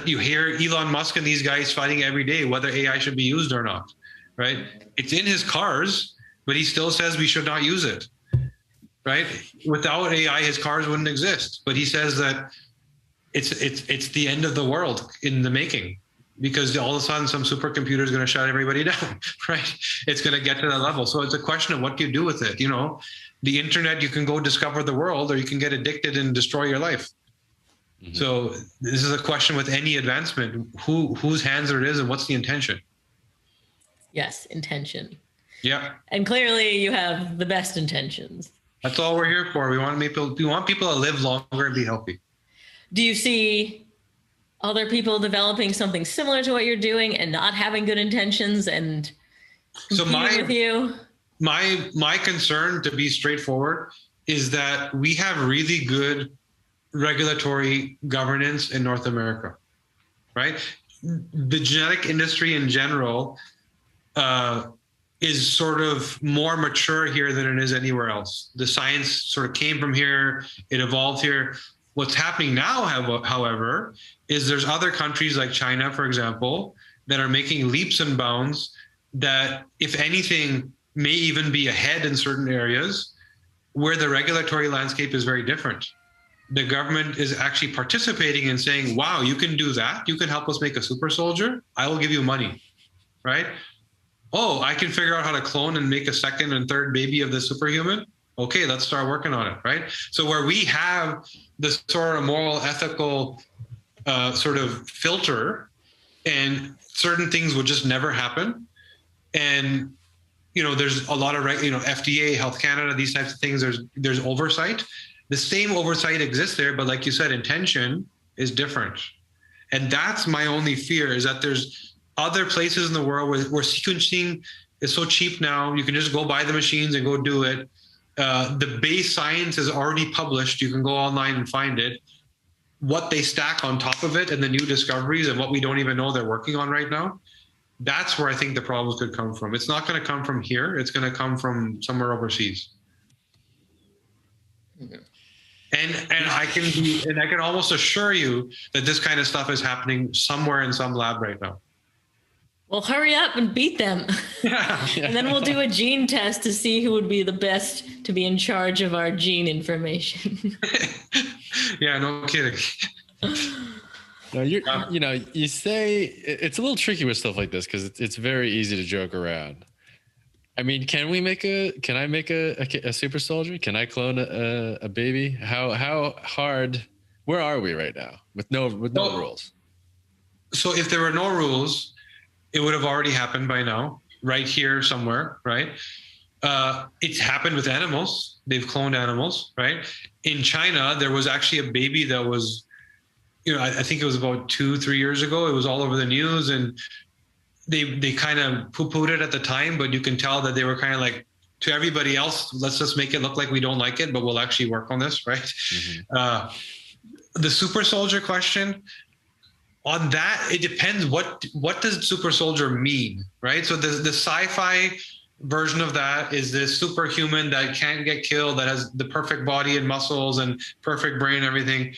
Speaker 3: you hear Elon Musk and these guys fighting every day whether AI should be used or not, right? It's in his cars, but he still says we should not use it, right? Without AI, his cars wouldn't exist. But he says that it's the end of the world in the making because all of a sudden some supercomputer is going to shut everybody down, right? It's going to get to that level. So it's a question of what do you do with it? The internet, you can go discover the world or you can get addicted and destroy your life. Mm-hmm. So this is a question with any advancement, whose hands it is and what's the intention?
Speaker 1: Yes, intention.
Speaker 3: Yeah.
Speaker 1: And clearly you have the best intentions.
Speaker 3: That's all we're here for. We want people to live longer and be healthy.
Speaker 1: Do you see other people developing something similar to what you're doing and not having good intentions and competing with you?
Speaker 3: My concern, to be straightforward, is that we have really good regulatory governance in North America, right? The genetic industry in general is sort of more mature here than it is anywhere else. The science sort of came from here, it evolved here. What's happening now, however, is there's other countries like China, for example, that are making leaps and bounds that, if anything, may even be ahead in certain areas where the regulatory landscape is very different. The government is actually participating and saying, wow, you can do that. You can help us make a super soldier. I will give you money, right? Oh, I can figure out how to clone and make a second and third baby of the superhuman. Okay, let's start working on it, right? So where we have the sort of moral, ethical sort of filter, and certain things would just never happen. And, there's a lot of, FDA, Health Canada, these types of things, there's oversight. The same oversight exists there, but like you said, intention is different. And that's my only fear, is that there's other places in the world where sequencing is so cheap now, you can just go buy the machines and go do it. The base science is already published. You can go online and find it. What they stack on top of it and the new discoveries and what we don't even know they're working on right now, that's where I think the problems could come from. It's not going to come from here. It's going to come from somewhere overseas. Mm-hmm. And I can almost assure you that this kind of stuff is happening somewhere in some lab right now.
Speaker 1: Well, hurry up and beat them.
Speaker 3: Yeah.
Speaker 1: And then we'll do a gene test to see who would be the best to be in charge of our gene information.
Speaker 3: Yeah, no kidding.
Speaker 2: No, you say it's a little tricky with stuff like this because it's very easy to joke around. I mean, can I make a super soldier? Can I clone a baby? How hard? Where are we right now with no rules?
Speaker 3: So if there were no rules, it would have already happened by now, right here somewhere, right? It's happened with animals. They've cloned animals, right? In China, there was actually a baby that was, I think it was about 2-3 years ago. It was all over the news, and they kind of poo-pooed it at the time, but you can tell that they were kind of like, to everybody else, let's just make it look like we don't like it, but we'll actually work on this, right? Mm-hmm. The super soldier question, on that, it depends what does super soldier mean, right? So the sci-fi version of that is this superhuman that can't get killed, that has the perfect body and muscles and perfect brain and everything.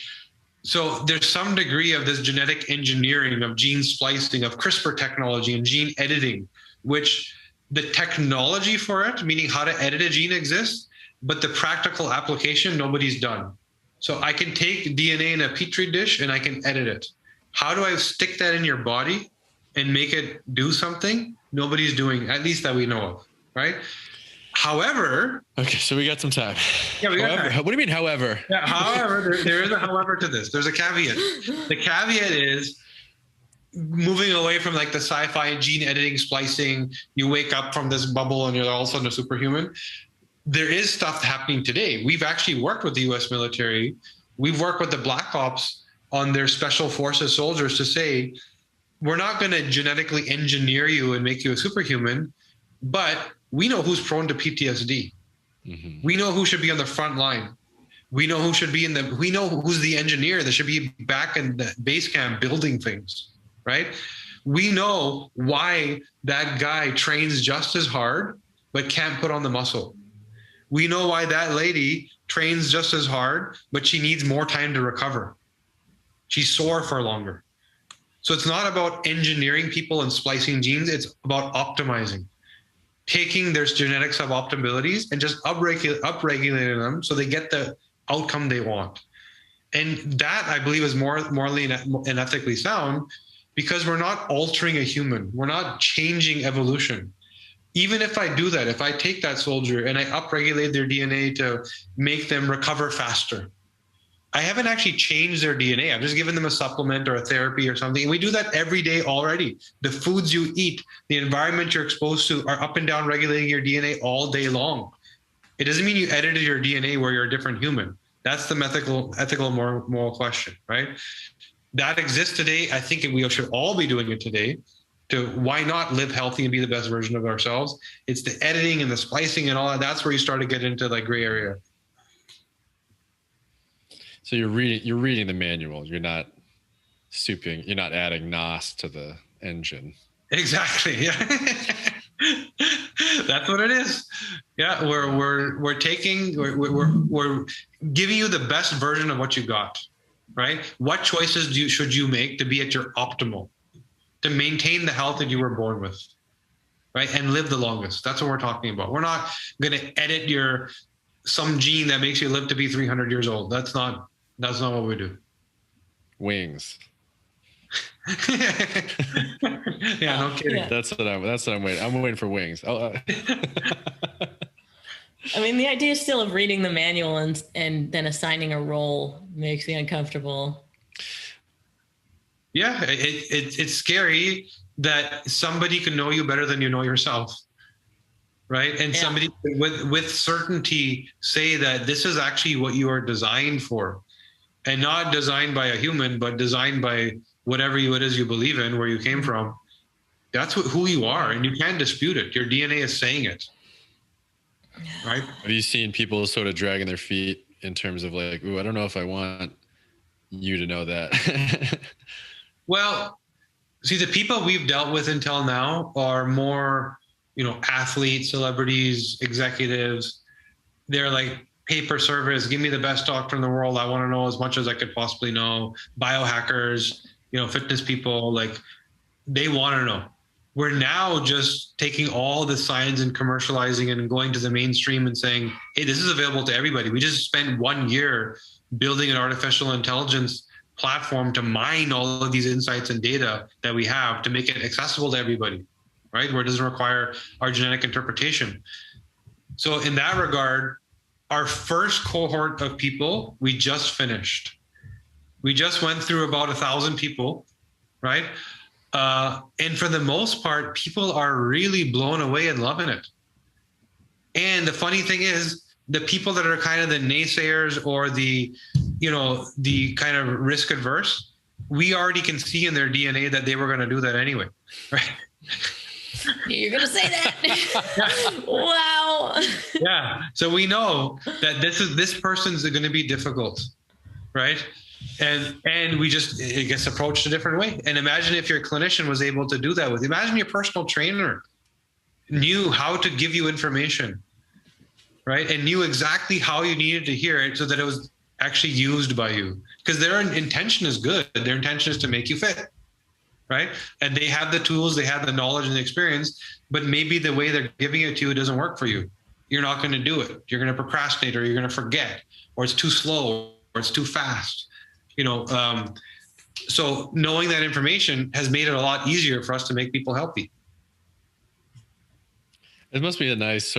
Speaker 3: So there's some degree of this genetic engineering, of gene splicing, of CRISPR technology and gene editing, which the technology for it, meaning how to edit a gene, exists, but the practical application, nobody's done. So I can take DNA in a petri dish and I can edit it. How do I stick that in your body and make it do something? Nobody's doing, at least that we know of, right? However,
Speaker 2: okay, so we got some time.
Speaker 3: Yeah, we got
Speaker 2: however,
Speaker 3: time.
Speaker 2: What do you mean, however?
Speaker 3: Yeah, however, there is a however to this. There's a caveat. The caveat is moving away from like the sci-fi gene editing, splicing. You wake up from this bubble and you're all of a sudden a superhuman. There is stuff happening today. We've actually worked with the U.S. military. We've worked with the Black Ops on their special forces soldiers to say, we're not going to genetically engineer you and make you a superhuman, but we know who's prone to PTSD. Mm-hmm. We know who should be on the front line. We know who should be we know who's the engineer that should be back in the base camp building things, right? We know why that guy trains just as hard, but can't put on the muscle. We know why that lady trains just as hard, but she needs more time to recover. She's sore for longer. So it's not about engineering people and splicing genes. It's about optimizing, taking their genetic suboptimalities and just upregulating them so they get the outcome they want. And that, I believe, is morally and ethically sound, because we're not altering a human. We're not changing evolution. Even if I do that, if I take that soldier and I upregulate their DNA to make them recover faster, I haven't actually changed their DNA. I've just given them a supplement or a therapy or something. And we do that every day already. The foods you eat, the environment you're exposed to are up and down regulating your DNA all day long. It doesn't mean you edited your DNA where you're a different human. That's the ethical, moral question, right? That exists today. I think we should all be doing it today. To why not live healthy and be the best version of ourselves? It's the editing and the splicing and all that. That's where you start to get into like gray area.
Speaker 2: So you're reading the manual. You're not adding NOS to the engine.
Speaker 3: Exactly. Yeah. That's what it is. Yeah. We're giving you the best version of what you got, right? What choices should you make to be at your optimal, to maintain the health that you were born with, right? And live the longest. That's what we're talking about. We're not going to edit some gene that makes you live to be 300 years old. That's not what we do.
Speaker 2: Wings.
Speaker 3: Yeah, no kidding.
Speaker 2: Yeah. That's what I'm waiting. I'm waiting for wings.
Speaker 1: I mean, the idea still of reading the manual and then assigning a role makes me uncomfortable.
Speaker 3: Yeah, it's scary that somebody can know you better than you know yourself, right? And somebody with certainty say that this is actually what you are designed for, and not designed by a human, but designed by whatever it is you believe in, where you came from. That's who you are, and you can't dispute it. Your DNA is saying it, right?
Speaker 2: Have you seen people sort of dragging their feet in terms of like, ooh, I don't know if I want you to know that?
Speaker 3: Well, see, the people we've dealt with until now are more, athletes, celebrities, executives. They're like, pay per service, give me the best doctor in the world. I want to know as much as I could possibly know. Biohackers, fitness people, like they want to know. We're now just taking all the science and commercializing and going to the mainstream and saying, hey, this is available to everybody. We just spent 1 year building an artificial intelligence platform to mine all of these insights and data that we have to make it accessible to everybody, right? Where it doesn't require our genetic interpretation. So in that regard, our first cohort of people, we just finished. We just went through about 1,000 people, right? And for the most part, people are really blown away and loving it. And the funny thing is, the people that are kind of the naysayers or the kind of risk adverse, we already can see in their DNA that they were going to do that anyway, right?
Speaker 1: You're going to say that? Wow.
Speaker 3: Yeah. So we know that this person's going to be difficult, right? And we just, it gets approached a different way. And imagine if your clinician was able to do that with you. Imagine your personal trainer knew how to give you information, right? And knew exactly how you needed to hear it so that it was actually used by you. Because their intention is good. Their intention is to make you fit, right? And they have the tools, they have the knowledge and the experience, but maybe the way they're giving it to you doesn't work for you. You're not going to do it. You're going to procrastinate, or you're going to forget, or it's too slow, or it's too fast. So knowing that information has made it a lot easier for us to make people healthy.
Speaker 2: It must be a nice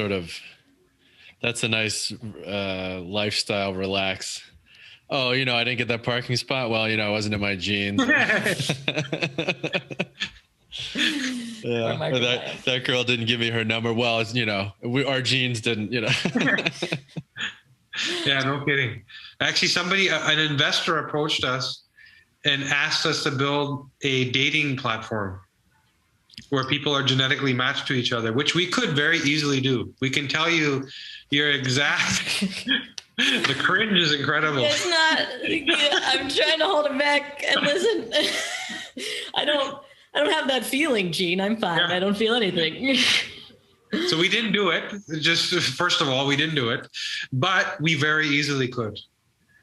Speaker 2: that's a nice lifestyle, relax. Oh, I didn't get that parking spot. Well, it wasn't in my genes. Yeah. Or that girl didn't give me her number. Well, it's, our genes didn't,
Speaker 3: Yeah, no kidding. Actually, an investor approached us and asked us to build a dating platform where people are genetically matched to each other, which we could very easily do. We can tell you your exact, the cringe is incredible.
Speaker 1: It's not, I'm trying to hold it back and listen. I don't have that feeling, Gene. I'm fine. Yeah. I don't feel anything.
Speaker 3: So we didn't do it. Just first of all, we didn't do it, but we very easily could.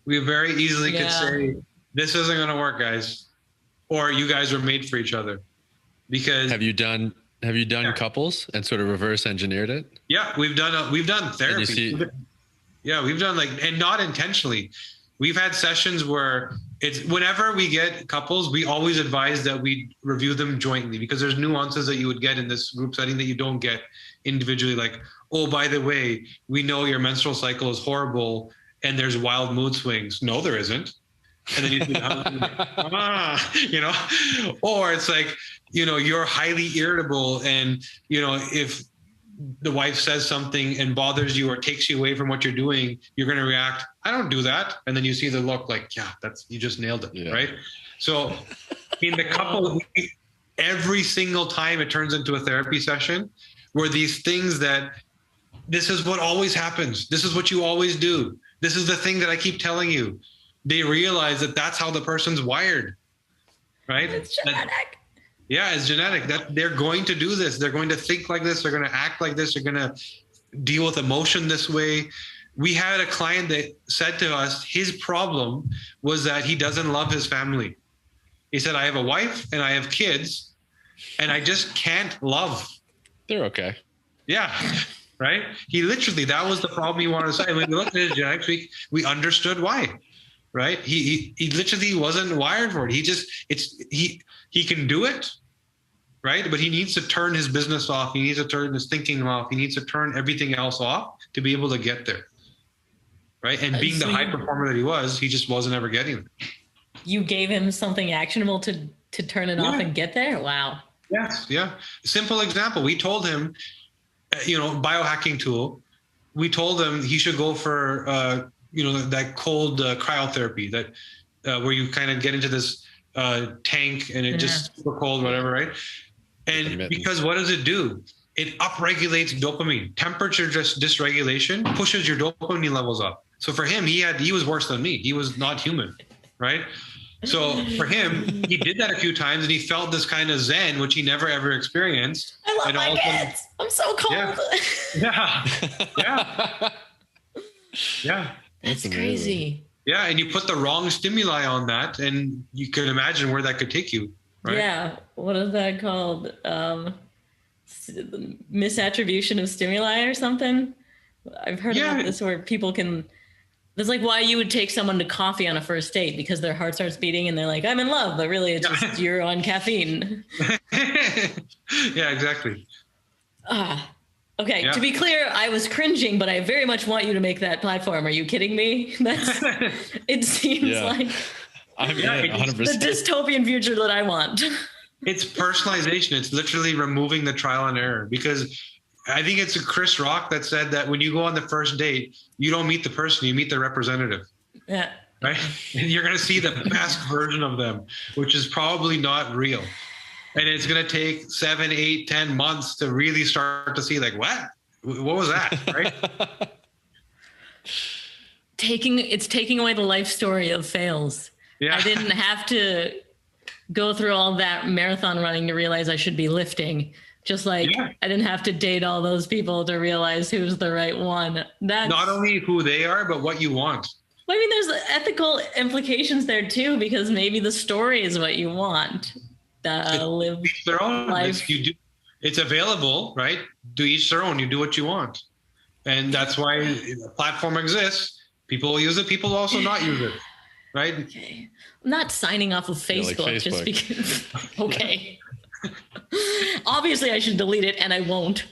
Speaker 3: We very easily could say, this isn't going to work, guys, or you guys are made for each other. Because
Speaker 2: have you done couples and sort of reverse engineered it?
Speaker 3: Yeah, we've done therapy. We've done and not intentionally. We've had sessions where whenever we get couples, we always advise that we review them jointly, because there's nuances that you would get in this group setting that you don't get individually. Like, oh, by the way, we know your menstrual cycle is horrible and there's wild mood swings. No, there isn't. And then you think, or it's like, you're highly irritable, and, if the wife says something and bothers you or takes you away from what you're doing, you're going to react, I don't do that. And then you see the look like, yeah, you just nailed it. Right. So in the couple, every single time it turns into a therapy session where these things that this is what always happens. This is what you always do. This is the thing that I keep telling you. They realize that that's how the person's wired. Right.
Speaker 1: It's genetic.
Speaker 3: It's genetic. That they're going to do this. They're going to think like this. They're going to act like this. They're going to deal with emotion this way. We had a client that said to us, his problem was that he doesn't love his family. He said, I have a wife and I have kids and I just can't love.
Speaker 2: They're okay.
Speaker 3: Yeah. Right. That was the problem he wanted to say. When we looked at his genetics, we understood why. Right. He literally wasn't wired for it. He can do it. Right. But he needs to turn his business off. He needs to turn his thinking off. He needs to turn everything else off to be able to get there. Right. And being the high performer that he was, he just wasn't ever getting there.
Speaker 1: You gave him something actionable to turn it off and get there. Wow.
Speaker 3: Yes. Yeah. Simple example. We told him, biohacking tool. We told him he should go for, that cold cryotherapy that where you kind of get into this tank and it just super cold, whatever, right? And because what does it do? It upregulates dopamine. Temperature dysregulation pushes your dopamine levels up. So for him, he was worse than me. He was not human, right? So for him, he did that a few times and he felt this kind of zen, which he never ever experienced.
Speaker 1: I love my kids. I'm so cold.
Speaker 3: Yeah.
Speaker 1: That's crazy.
Speaker 3: Yeah, and you put the wrong stimuli on that, and you can imagine where that could take you, right? Yeah.
Speaker 1: What is that called? Misattribution of stimuli or something? I've heard about this where people can... That's like why you would take someone to coffee on a first date, because their heart starts beating and they're like, I'm in love, but really it's just you're on caffeine.
Speaker 3: Yeah, exactly.
Speaker 1: Okay, to be clear, I was cringing, but I very much want you to make that platform. Are you kidding me? It seems like
Speaker 2: I'm 100%.
Speaker 1: The dystopian future that I want.
Speaker 3: It's personalization. It's literally removing the trial and error, because I think it's Chris Rock that said that when you go on the first date, you don't meet the person, you meet the representative.
Speaker 1: Yeah.
Speaker 3: Right? And you're going to see the best version of them, which is probably not real. And it's going to take 7, 8, 10 months to really start to see like, what was that? Right?
Speaker 1: It's taking away the life story of fails.
Speaker 3: Yeah.
Speaker 1: I didn't have to go through all that marathon running to realize I should be lifting. Just like I didn't have to date all those people to realize who's the right one. That's
Speaker 3: not only who they are, but what you want.
Speaker 1: I mean, there's ethical implications there too, because maybe the story is what you want. Live
Speaker 3: their own
Speaker 1: life.
Speaker 3: It's available, right? To each their own. You do what you want, and that's why the platform exists. People will use it. People will also not use it, right?
Speaker 1: Okay, I'm not signing off of Facebook,
Speaker 2: like Facebook.
Speaker 1: just because. Okay. Obviously, I should delete it, and I won't.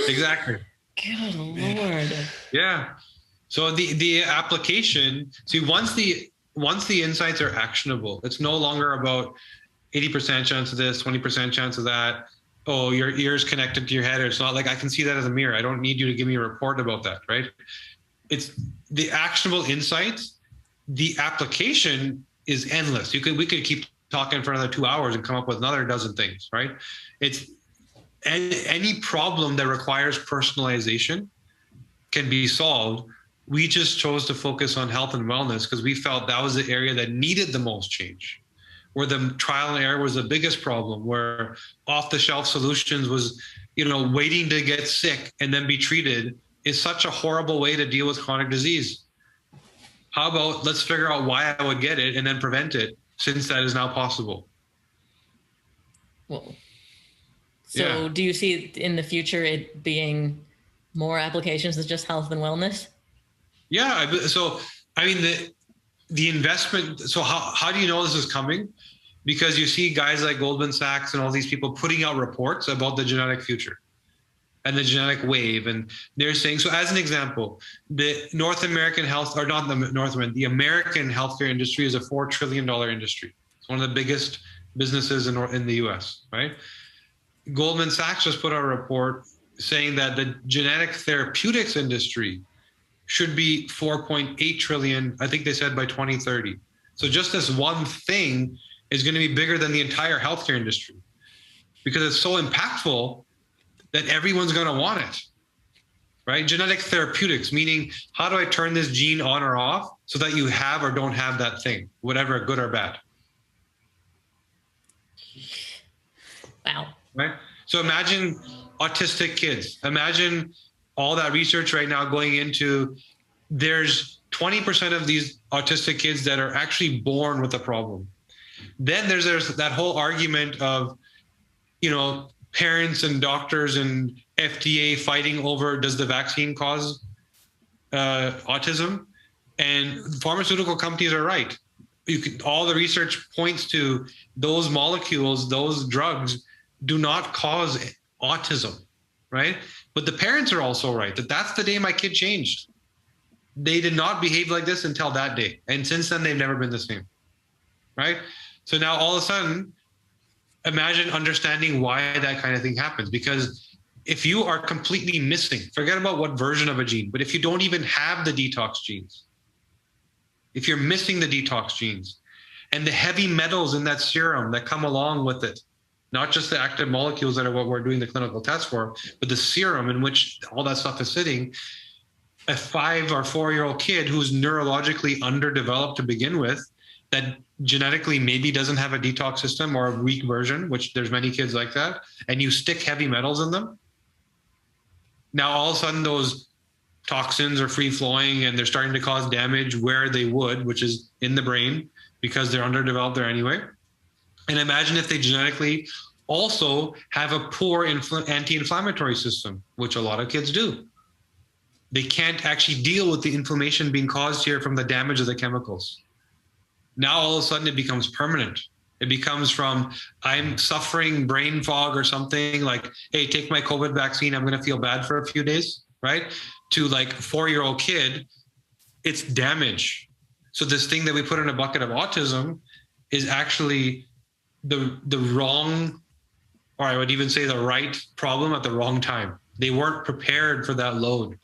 Speaker 3: Exactly.
Speaker 1: Good Lord.
Speaker 3: Yeah. So the application, see, once the insights are actionable, it's no longer about 80% chance of this, 20% chance of that. Oh, your ear's connected to your head. It's not like I can see that as a mirror. I don't need you to give me a report about that, right? It's the actionable insights. The application is endless. We could keep talking for another 2 hours and come up with another dozen things, right? It's any problem that requires personalization can be solved. We just chose to focus on health and wellness because we felt that was the area that needed the most change, where the trial and error was the biggest problem, where off-the-shelf solutions was, waiting to get sick and then be treated is such a horrible way to deal with chronic disease. How about let's figure out why I would get it and then prevent it, since that is now possible.
Speaker 1: Well, so do you see in the future it being more applications than just health and wellness?
Speaker 3: Yeah. So, I mean, the investment. So how do you know this is coming? Because you see guys like Goldman Sachs and all these people putting out reports about the genetic future and the genetic wave. And they're saying, so as an example, the North American health, or not the North American, the American healthcare industry is a $4 trillion industry. It's one of the biggest businesses in the US, right? Goldman Sachs just put out a report saying that the genetic therapeutics industry should be 4.8 trillion, I think they said by 2030. So just this one thing is going to be bigger than the entire healthcare industry because it's so impactful that everyone's going to want it, right? Genetic therapeutics, meaning how do I turn this gene on or off so that you have or don't have that thing, whatever, good or bad.
Speaker 1: Wow.
Speaker 3: Right? So imagine autistic kids. Imagine all that research right now going into, there's 20% of these autistic kids that are actually born with a problem. Then there's that whole argument of, parents and doctors and FDA fighting over, does the vaccine cause autism? And pharmaceutical companies are right. All the research points to those molecules, those drugs do not cause autism, right? But the parents are also right that that's the day my kid changed. They did not behave like this until that day. And since then, they've never been the same, right? So now all of a sudden, imagine understanding why that kind of thing happens. Because if you are completely missing, forget about what version of a gene, but if you don't even have the detox genes, if you're missing the detox genes and the heavy metals in that serum that come along with it, not just the active molecules that are what we're doing the clinical tests for, but the serum in which all that stuff is sitting, a 5 or 4-year-old kid who's neurologically underdeveloped to begin with, that genetically maybe doesn't have a detox system or a weak version, which there's many kids like that, and you stick heavy metals in them. Now, all of a sudden, those toxins are free flowing and they're starting to cause damage where they would, which is in the brain, because they're underdeveloped there anyway. And imagine if they genetically also have a poor anti-inflammatory system, which a lot of kids do. They can't actually deal with the inflammation being caused here from the damage of the chemicals. Now, all of a sudden, it becomes permanent. It becomes from, I'm suffering brain fog or something like, hey, take my COVID vaccine, I'm going to feel bad for a few days, right? To like a 4-year-old kid, it's damage. So this thing that we put in a bucket of autism is actually the wrong or I would even say the right problem at the wrong time. They weren't prepared for that load.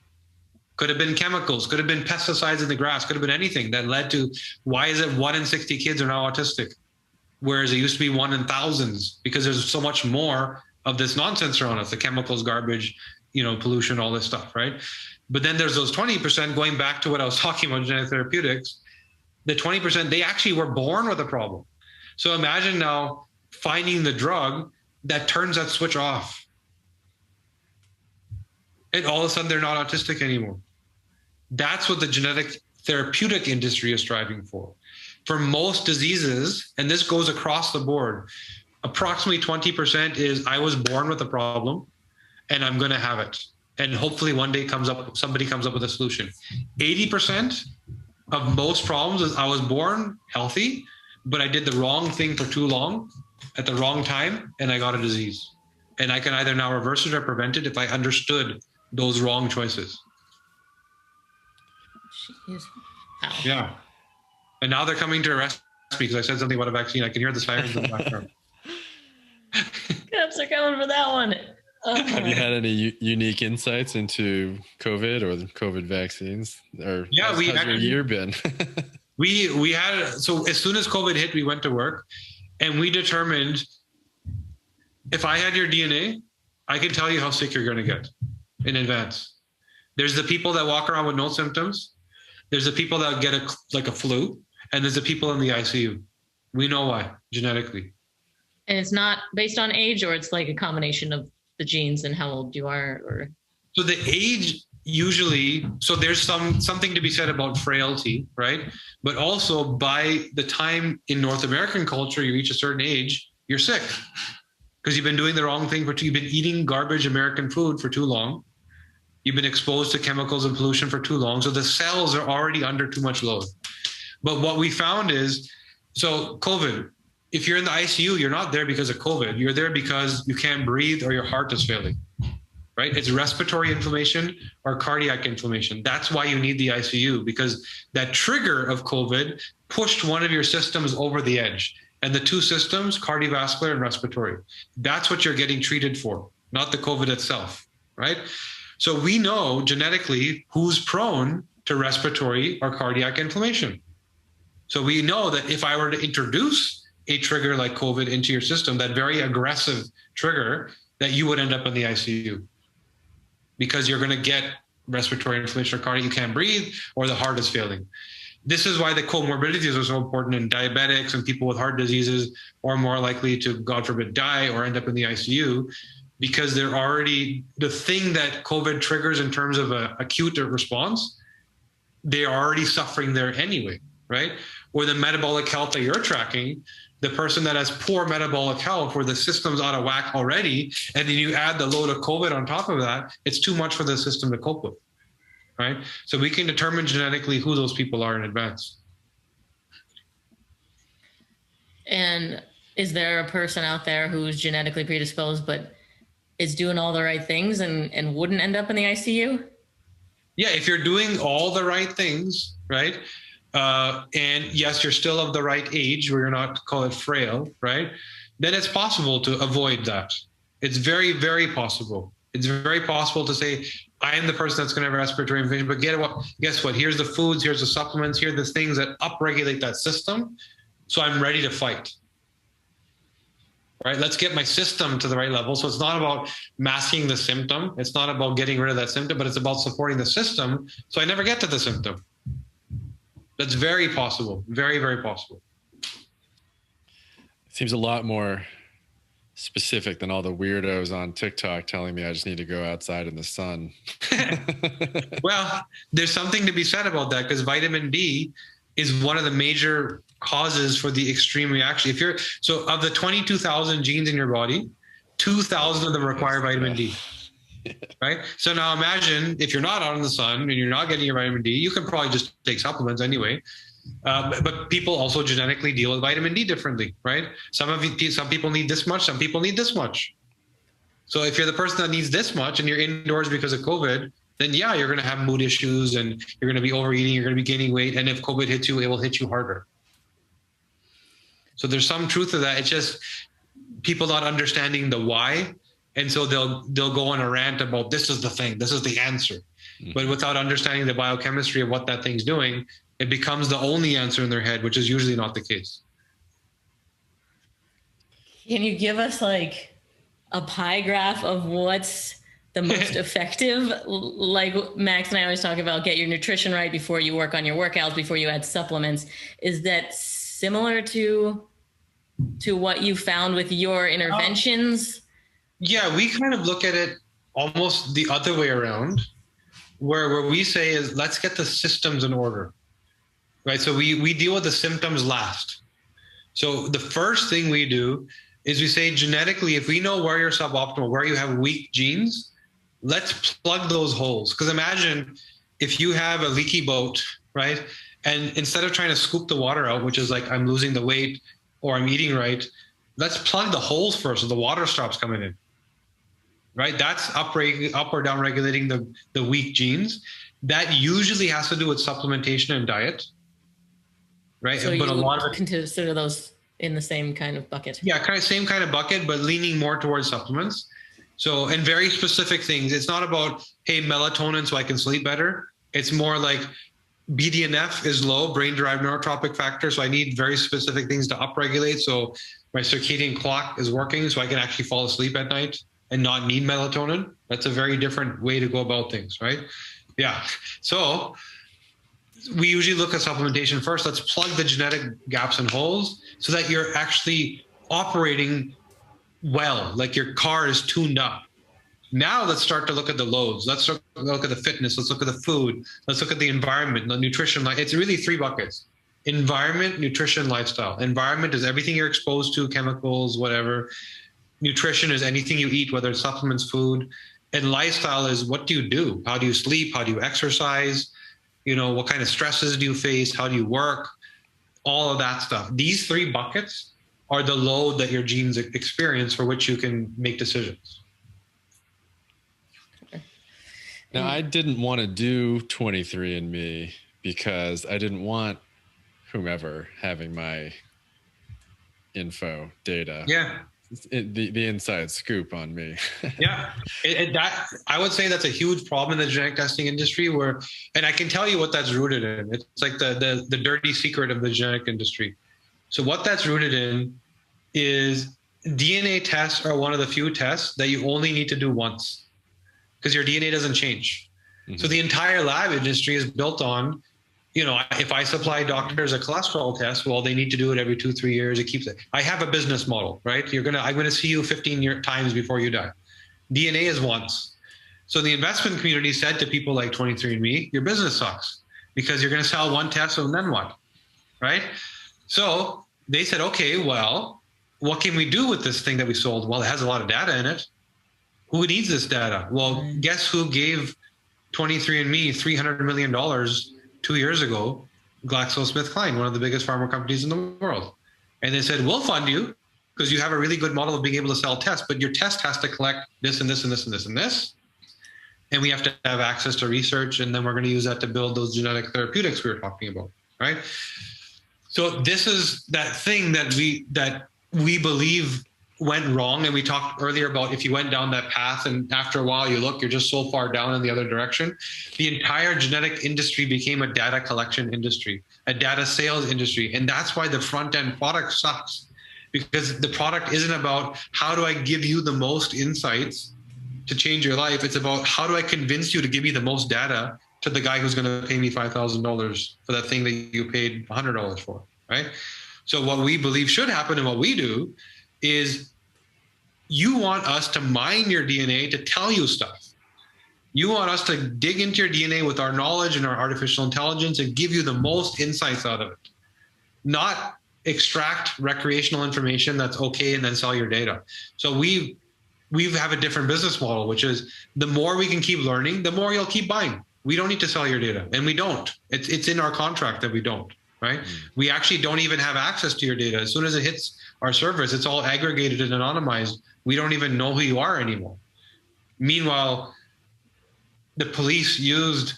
Speaker 3: Could have been chemicals, could have been pesticides in the grass, could have been anything that led to, why is it 1 in 60 kids are now autistic? Whereas it used to be 1 in thousands, because there's so much more of this nonsense around us, the chemicals, garbage, pollution, all this stuff, right? But then there's those 20%, going back to what I was talking about, genetic therapeutics, the 20%, they actually were born with a problem. So imagine now finding the drug that turns that switch off. And all of a sudden they're not autistic anymore. That's what the genetic therapeutic industry is striving for. For most diseases, and this goes across the board, approximately 20% is I was born with a problem and I'm going to have it. And hopefully one day somebody comes up with a solution. 80% of most problems is I was born healthy, but I did the wrong thing for too long at the wrong time and I got a disease. And I can either now reverse it or prevent it if I understood those wrong choices.
Speaker 1: Jeez. Wow.
Speaker 3: Yeah. And now they're coming to arrest me because I said something about a vaccine. I can hear the sirens in the background.
Speaker 1: Cops are coming for that one.
Speaker 2: Have you had any unique insights into COVID or the COVID vaccines? Or
Speaker 3: yeah,
Speaker 2: how's your year been?
Speaker 3: we had, so as soon as COVID hit, we went to work and we determined if I had your DNA, I can tell you how sick you're going to get in advance. There's the people that walk around with no symptoms. There's the people that get like a flu, and there's the people in the ICU. We know why, genetically.
Speaker 1: And it's not based on age, or it's like a combination of the genes and how old you are, or?
Speaker 3: So the age usually, so there's something to be said about frailty, right? But also by the time in North American culture, you reach a certain age, you're sick because you've been doing the wrong thing you've been eating garbage American food for too long. You've been exposed to chemicals and pollution for too long. So the cells are already under too much load. But what we found is, so COVID, if you're in the ICU, you're not there because of COVID. You're there because you can't breathe or your heart is failing, right? It's respiratory inflammation or cardiac inflammation. That's why you need the ICU, because that trigger of COVID pushed one of your systems over the edge. And the two systems, cardiovascular and respiratory, that's what you're getting treated for, not the COVID itself, right? So we know genetically who's prone to respiratory or cardiac inflammation. So we know that if I were to introduce a trigger like COVID into your system, that very aggressive trigger, that you would end up in the ICU because you're going to get respiratory inflammation or cardiac, you can't breathe, or the heart is failing. This is why the comorbidities are so important, and diabetics and people with heart diseases are more likely to, God forbid, die or end up in the ICU, because they're already, the thing that COVID triggers in terms of an acute response, they're already suffering there anyway, right? Or the metabolic health that you're tracking, the person that has poor metabolic health where the system's out of whack already, and then you add the load of COVID on top of that, it's too much for the system to cope with, right? So we can determine genetically who those people are in advance.
Speaker 1: And is there a person out there who's genetically predisposed but is doing all the right things and wouldn't end up in the ICU?
Speaker 3: Yeah, if you're doing all the right things, right? And yes, you're still of the right age where you're not, call it frail, right? Then it's possible to avoid that. It's very, very possible. It's very possible to say, I am the person that's going to have respiratory infection, but guess what? Here's the foods, here's the supplements, here's the things that upregulate that system. So I'm ready to fight. Right? Let's get my system to the right level. So it's not about masking the symptom. It's not about getting rid of that symptom, but it's about supporting the system so I never get to the symptom. That's very possible. Very, very possible.
Speaker 2: It seems a lot more specific than all the weirdos on TikTok telling me I just need to go outside in the sun.
Speaker 3: Well, there's something to be said about that, because vitamin D is one of the major causes for the extreme reaction. So of the 22,000 genes in your body, 2,000 of them require vitamin D. Right? So now imagine if you're not out in the sun and you're not getting your vitamin D, you can probably just take supplements anyway. But people also genetically deal with vitamin D differently, right? Some people need this much, some people need this much. So if you're the person that needs this much and you're indoors because of COVID, then yeah, you're going to have mood issues and you're going to be overeating, you're going to be gaining weight. And if COVID hits you, it will hit you harder. So there's some truth to that. It's just people not understanding the why. And so they'll go on a rant about this is the thing, this is the answer. Mm-hmm. But without understanding the biochemistry of what that thing's doing, it becomes the only answer in their head, which is usually not the case.
Speaker 1: Can you give us like a pie graph of what's the most effective? Like Max and I always talk about, get your nutrition right before you work on your workouts, before you add supplements. Is that similar to what you found with your interventions?
Speaker 3: Yeah, we kind of look at it almost the other way around, where we say is let's get the systems in order, right? So we deal with the symptoms last. So the first thing we do is we say genetically, if we know where you're suboptimal, where you have weak genes, let's plug those holes. Because imagine if you have a leaky boat, right? And instead of trying to scoop the water out, which is like I'm losing the weight or I'm eating right, let's plug the holes first so the water stops coming in. Right? That's up or down regulating the weak genes. That usually has to do with supplementation and diet. Right?
Speaker 1: So
Speaker 3: but
Speaker 1: you
Speaker 3: a lot of
Speaker 1: consider those in the same kind of bucket.
Speaker 3: Yeah, kind of same kind of bucket, but leaning more towards supplements. So, and very specific things. It's not about, hey, melatonin so I can sleep better. It's more like BDNF is low, brain-derived neurotropic factor. So I need very specific things to upregulate. So my circadian clock is working so I can actually fall asleep at night and not need melatonin. That's a very different way to go about things, right? Yeah. So we usually look at supplementation first. Let's plug the genetic gaps and holes so that you're actually operating well, like your car is tuned up. Now let's start to look at the loads. Let's look at the fitness. Let's look at the food. Let's look at the environment, the nutrition. It's really 3 buckets: environment, nutrition, lifestyle. Environment is everything you're exposed to, chemicals, whatever. Nutrition is anything you eat, whether it's supplements, food. And lifestyle is what do you do? How do you sleep? How do you exercise? What kind of stresses do you face? How do you work? All of that stuff. These 3 buckets are the load that your genes experience for which you can make decisions.
Speaker 2: Now, I didn't want to do 23andMe because I didn't want whomever having my info data.
Speaker 3: Yeah.
Speaker 2: The inside scoop on me.
Speaker 3: Yeah. That I would say that's a huge problem in the genetic testing industry and I can tell you what that's rooted in. It's like the dirty secret of the genetic industry. So what that's rooted in is DNA tests are one of the few tests that you only need to do once because your DNA doesn't change. Mm-hmm. So the entire lab industry is built on, if I supply doctors a cholesterol test, well, they need to do it every 2-3 years. It keeps it. I have a business model, right? I'm going to see you 15 times before you die. DNA is once. So the investment community said to people like 23andMe, your business sucks because you're going to sell one test and then what, right? So they said, okay, well, what can we do with this thing that we sold? Well, it has a lot of data in it. Who needs this data? Well, guess who gave 23andMe $300 million 2 years ago? GlaxoSmithKline, one of the biggest pharma companies in the world. And they said, we'll fund you because you have a really good model of being able to sell tests, but your test has to collect this and this and this and this and this. And we have to have access to research. And then we're going to use that to build those genetic therapeutics we were talking about, right? So this is that thing that we believe went wrong. And we talked earlier about if you went down that path and after a while you look, you're just so far down in the other direction. The entire genetic industry became a data collection industry, a data sales industry. And that's why the front end product sucks, because the product isn't about how do I give you the most insights to change your life. It's about how do I convince you to give me the most data to the guy who's going to pay me $5,000 for that thing that you paid $100 for, right? So what we believe should happen and what we do is you want us to mine your DNA to tell you stuff. You want us to dig into your DNA with our knowledge and our artificial intelligence and give you the most insights out of it, not extract recreational information that's okay and then sell your data. So we have a different business model, which is the more we can keep learning, the more you'll keep buying. We don't need to sell your data, and we don't. It's in our contract that we don't, right? We actually don't even have access to your data. As soon as it hits our servers, it's all aggregated and anonymized. We don't even know who you are anymore. Meanwhile, the police used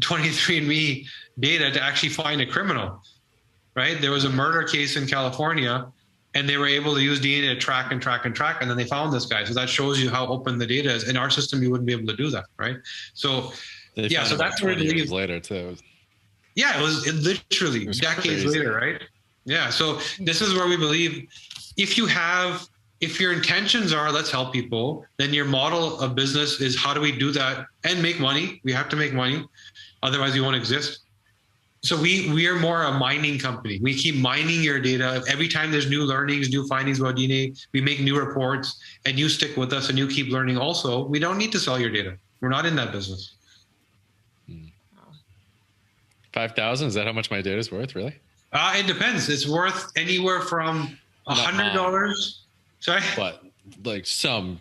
Speaker 3: 23andMe data to actually find a criminal, right? There was a murder case in California And they were able to use DNA to track and track and track. And then they found this guy. So that shows you how open the data is. In our system, you wouldn't be able to do that, right? So, yeah, so that's where
Speaker 2: 20 years later, too.
Speaker 3: Yeah, it was literally decades later, right? Yeah, so this is where we believe if your intentions are, let's help people, then your model of business is how do we do that and make money? We have to make money. Otherwise, we won't exist. So we are more a mining company. We keep mining your data. Every time there's new learnings, new findings about DNA, we make new reports, and you stick with us and you keep learning also. We don't need to sell your data. We're not in that business.
Speaker 2: 5,000? Is that how much my data is worth, really?
Speaker 3: It depends. It's worth anywhere from $100. Sorry?
Speaker 2: But like some,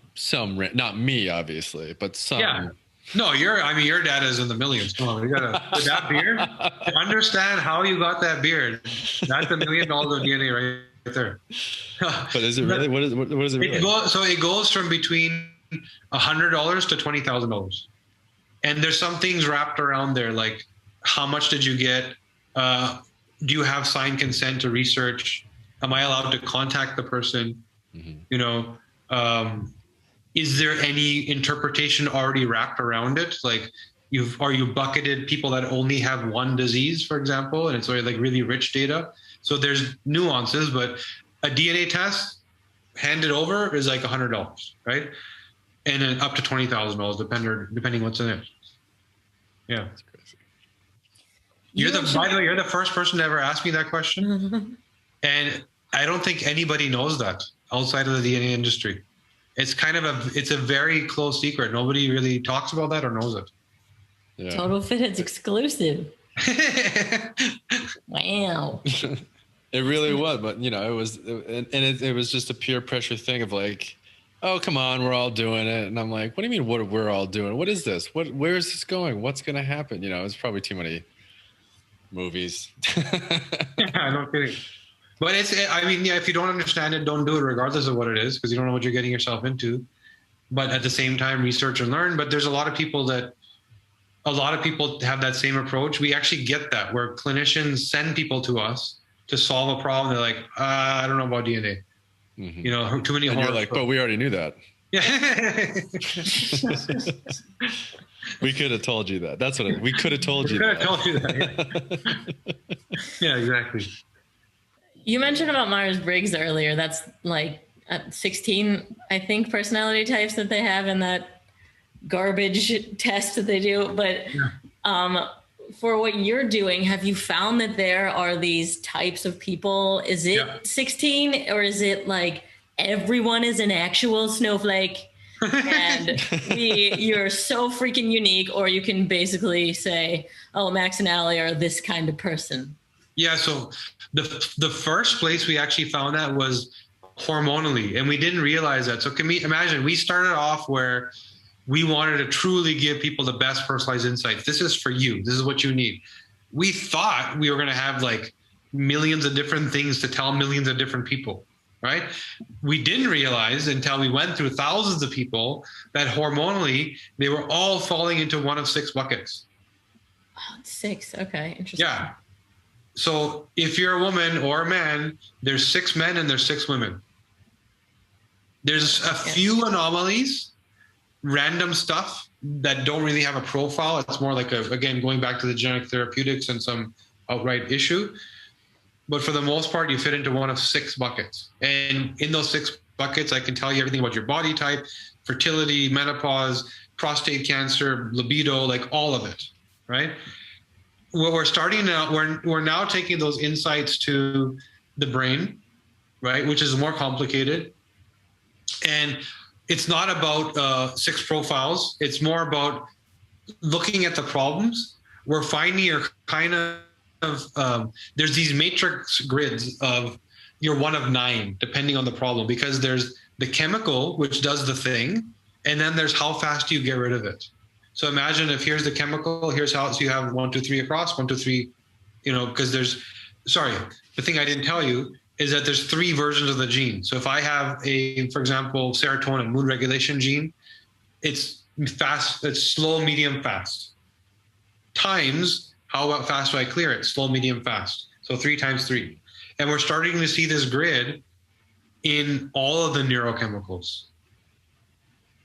Speaker 2: not me, obviously, but some.
Speaker 3: Yeah. No, your data is in the millions. Come on, with that beard. To understand how you got that beard, that's $1 million of DNA right there.
Speaker 2: But is it really? What is it really?
Speaker 3: It goes from between $100 to $20,000, and there's some things wrapped around there, like how much did you get? Do you have signed consent to research? Am I allowed to contact the person? Mm-hmm. Is there any interpretation already wrapped around it? Like, are you bucketed people that only have one disease, for example, and it's like really rich data? So there's nuances, but a DNA test handed over is like $100, right? And then up to $20,000, depending what's in it. Yeah. That's crazy. By the way, you're the first person to ever ask me that question. And I don't think anybody knows that outside of the DNA industry. It's it's a very close secret. Nobody really talks about that or knows it.
Speaker 1: Yeah. Total Fit is exclusive. Wow.
Speaker 2: It really was, but it was just a peer pressure thing of like, oh, come on, we're all doing it. And I'm like, what do you mean what we're all doing? What is this? Where is this going? What's going to happen? It's probably too many movies.
Speaker 3: Yeah, no kidding. But if you don't understand it, don't do it regardless of what it is, because you don't know what you're getting yourself into. But at the same time, research and learn. But there's a lot of people have that same approach. We actually get that, where clinicians send people to us to solve a problem. They're like, I don't know about DNA. Mm-hmm. Too many.
Speaker 2: And you're like, but we already knew that.
Speaker 3: Yeah.
Speaker 2: We could have told you that. That's what we could have told you.
Speaker 3: that. Yeah, exactly.
Speaker 1: You mentioned about Myers-Briggs earlier. That's like 16, I think, personality types that they have in that garbage test that they do. But for what you're doing, have you found that there are these types of people? Is it 16, or is it like everyone is an actual snowflake and you're so freaking unique? Or you can basically say, oh, Max and Allie are this kind of person.
Speaker 3: Yeah, so the first place we actually found that was hormonally, and we didn't realize that. So can we imagine, we started off where we wanted to truly give people the best personalized insights. This is for you. This is what you need. We thought we were going to have like millions of different things to tell millions of different people, right? We didn't realize until we went through thousands of people that hormonally, they were all falling into one of 6 buckets.
Speaker 1: Oh, 6. Okay, interesting.
Speaker 3: Yeah. So if you're a woman or a man, there's 6 men and there's 6 women. There's a few anomalies, random stuff that don't really have a profile. It's more like again, going back to the genetic therapeutics and some outright issue. But for the most part, you fit into one of 6 buckets. And in those 6 buckets, I can tell you everything about your body type, fertility, menopause, prostate cancer, libido, like all of it, right? What we're starting now, we're now taking those insights to the brain, right, which is more complicated. And it's not about 6 profiles. It's more about looking at the problems. We're finding your kind of, there's these matrix grids of you're one of 9, depending on the problem, because there's the chemical, which does the thing, and then there's how fast you get rid of it. So imagine if here's the chemical, here's how, so you have 1, 2, 3 across, 1, 2, 3, because the thing I didn't tell you is that there's 3 versions of the gene. So if I have for example, serotonin, mood regulation gene, it's fast, it's slow, medium, fast. Times how fast do I clear it? Slow, medium, fast. So 3 times 3. And we're starting to see this grid in all of the neurochemicals,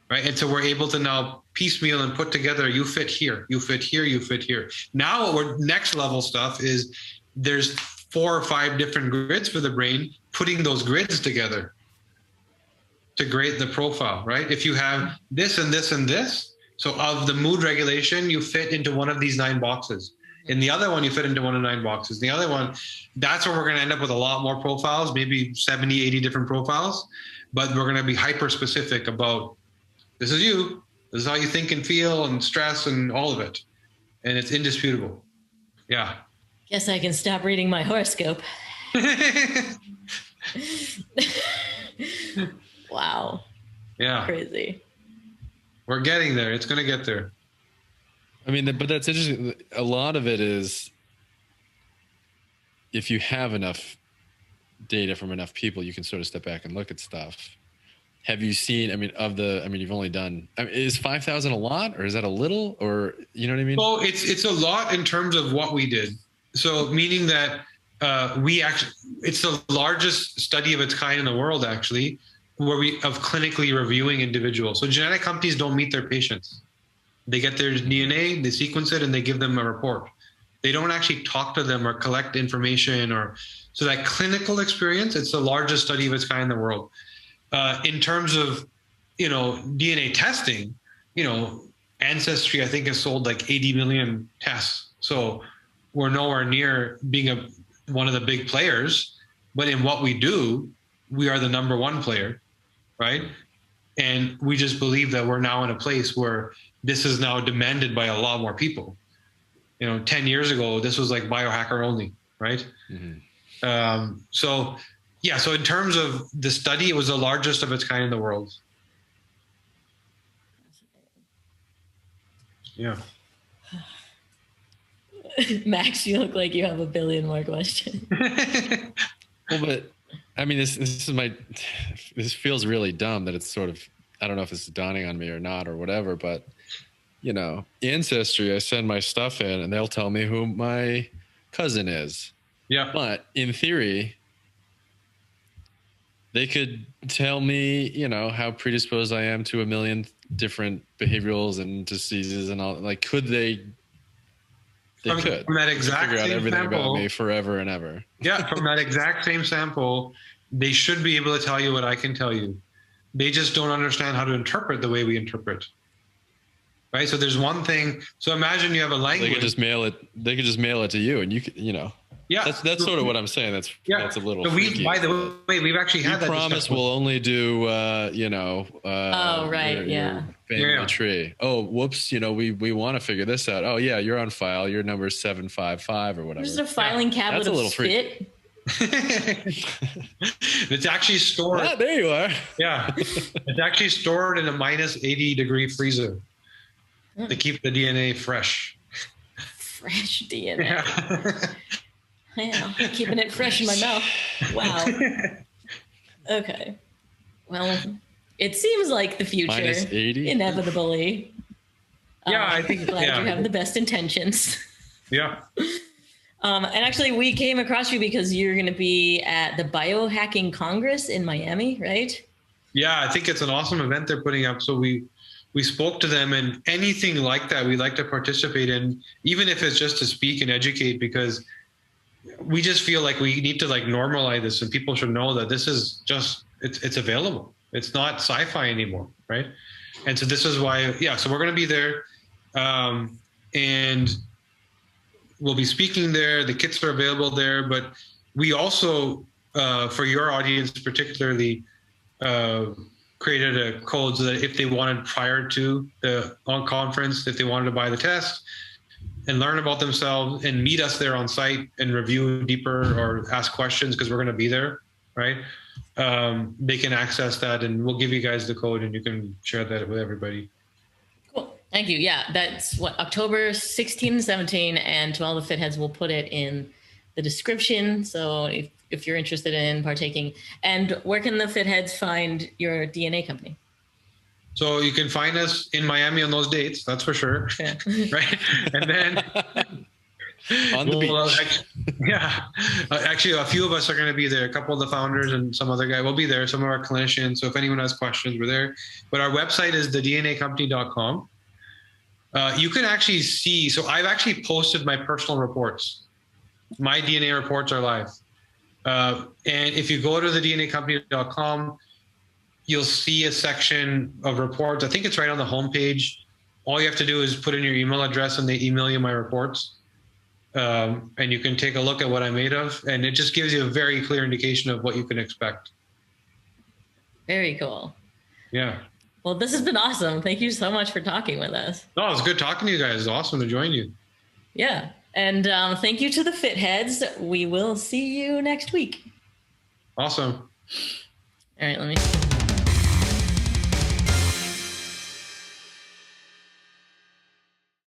Speaker 3: right? And so we're able to now piecemeal and put together, you fit here, you fit here, you fit here. Now what we're next level stuff is there's 4 or 5 different grids for the brain, putting those grids together to grade the profile, right? If you have this and this and this, so of the mood regulation, you fit into one of these 9 boxes. In the other one, you fit into one of 9 boxes. The other one, that's where we're going to end up with a lot more profiles, maybe 70, 80 different profiles, but we're going to be hyper specific about this is you, this is how you think and feel and stress and all of it. And it's indisputable. Yeah.
Speaker 1: Guess I can stop reading my horoscope. Wow.
Speaker 3: Yeah.
Speaker 1: Crazy.
Speaker 3: We're getting there. It's going to get there.
Speaker 2: I mean, but that's interesting. A lot of it is if you have enough data from enough people, you can sort of step back and look at stuff. Have you seen, you've only done, is 5,000 a lot or is that a little, or you know what I mean?
Speaker 3: Well, it's a lot in terms of what we did. So meaning that it's the largest study of its kind in the world, actually, of clinically reviewing individuals. So genetic companies don't meet their patients. They get their DNA, they sequence it, and they give them a report. They don't actually talk to them or collect information, so that clinical experience, it's the largest study of its kind in the world. In terms of, DNA testing, Ancestry, I think, has sold like 80 million tests. So we're nowhere near being one of the big players, but in what we do, we are the number 1 player, right? And we just believe that we're now in a place where this is now demanded by a lot more people. 10 years ago, this was like biohacker only, right? Mm-hmm. So in terms of the study, it was the largest of its kind in the world. Yeah.
Speaker 1: Max, you look like you have a billion more questions.
Speaker 2: Well, but I mean, this feels really dumb that it's sort of, I don't know if it's dawning on me or not or whatever, but Ancestry, I send my stuff in and they'll tell me who my cousin is.
Speaker 3: Yeah.
Speaker 2: But in theory, they could tell me, how predisposed I am to a million different behaviorals and diseases and all. Like, could they? They could.
Speaker 3: From that exact
Speaker 2: figure out
Speaker 3: same
Speaker 2: everything
Speaker 3: sample,
Speaker 2: about me forever and ever.
Speaker 3: Yeah, from that exact same sample, they should be able to tell you what I can tell you. They just don't understand how to interpret the way we interpret. Right. So there's one thing. So imagine you have a language.
Speaker 2: They could just mail it. They could just mail it to you, and you could,
Speaker 3: Yeah,
Speaker 2: that's sort of what I'm saying. That's a little.
Speaker 3: So by the way, we've actually had that.
Speaker 2: Promise we'll only do,
Speaker 1: oh right,
Speaker 2: your family tree. Oh, whoops! We want to figure this out. Oh yeah, you're on file. Your number is 755 or whatever.
Speaker 1: There's a filing cabinet of spit.
Speaker 3: It's actually stored.
Speaker 2: Ah, there you are.
Speaker 3: Yeah, it's actually stored in a -80-degree freezer to keep the DNA fresh.
Speaker 1: Fresh DNA. Yeah, keeping it fresh in my mouth. Wow. Okay. Well, it seems like the future.
Speaker 2: -80?
Speaker 1: Inevitably.
Speaker 3: Yeah, I think.
Speaker 1: Glad you have the best intentions.
Speaker 3: Yeah.
Speaker 1: And actually, we came across you because you're going to be at the Biohacking Congress in Miami, right?
Speaker 3: Yeah, I think it's an awesome event they're putting up. So we spoke to them, and anything like that, we like to participate in, even if it's just to speak and educate, because we just feel like we need to normalize this, and people should know that this is just, it's available. It's not sci-fi anymore. Right. And so this is why, so we're going to be there. And we'll be speaking there. The kits are available there, but we also, for your audience particularly, created a code so that if they wanted prior to the conference, if they wanted to buy the test and learn about themselves and meet us there on site and review deeper or ask questions, because we're going to be there, right? They can access that, and we'll give you guys the code and you can share that with everybody.
Speaker 1: Cool. Thank you. Yeah, that's October 16, 17, and to all the fit heads, we'll put it in the description. So if you're interested in partaking. And where can the fit heads find your DNA company?
Speaker 3: So you can find us in Miami on those dates, that's for sure. Yeah. Right. And then
Speaker 2: on the beach.
Speaker 3: Yeah, actually, a few of us are going to be there. A couple of the founders and some other guy will be there. Some of our clinicians. So if anyone has questions, we're there. But our website is thednacompany.com. You can actually see. So I've actually posted my personal reports. My DNA reports are live. And if you go to thednacompany.com, you'll see a section of reports. I think it's right on the homepage. All you have to do is put in your email address and they email you my reports. And you can take a look at what I'm made of. And it just gives you a very clear indication of what you can expect.
Speaker 1: Very cool.
Speaker 3: Yeah.
Speaker 1: Well, this has been awesome. Thank you so much for talking with us.
Speaker 3: No, it's good talking to you guys. It's awesome to join you.
Speaker 1: Yeah. And thank you to the fit heads. We will see you next week.
Speaker 3: Awesome.
Speaker 1: All right, let me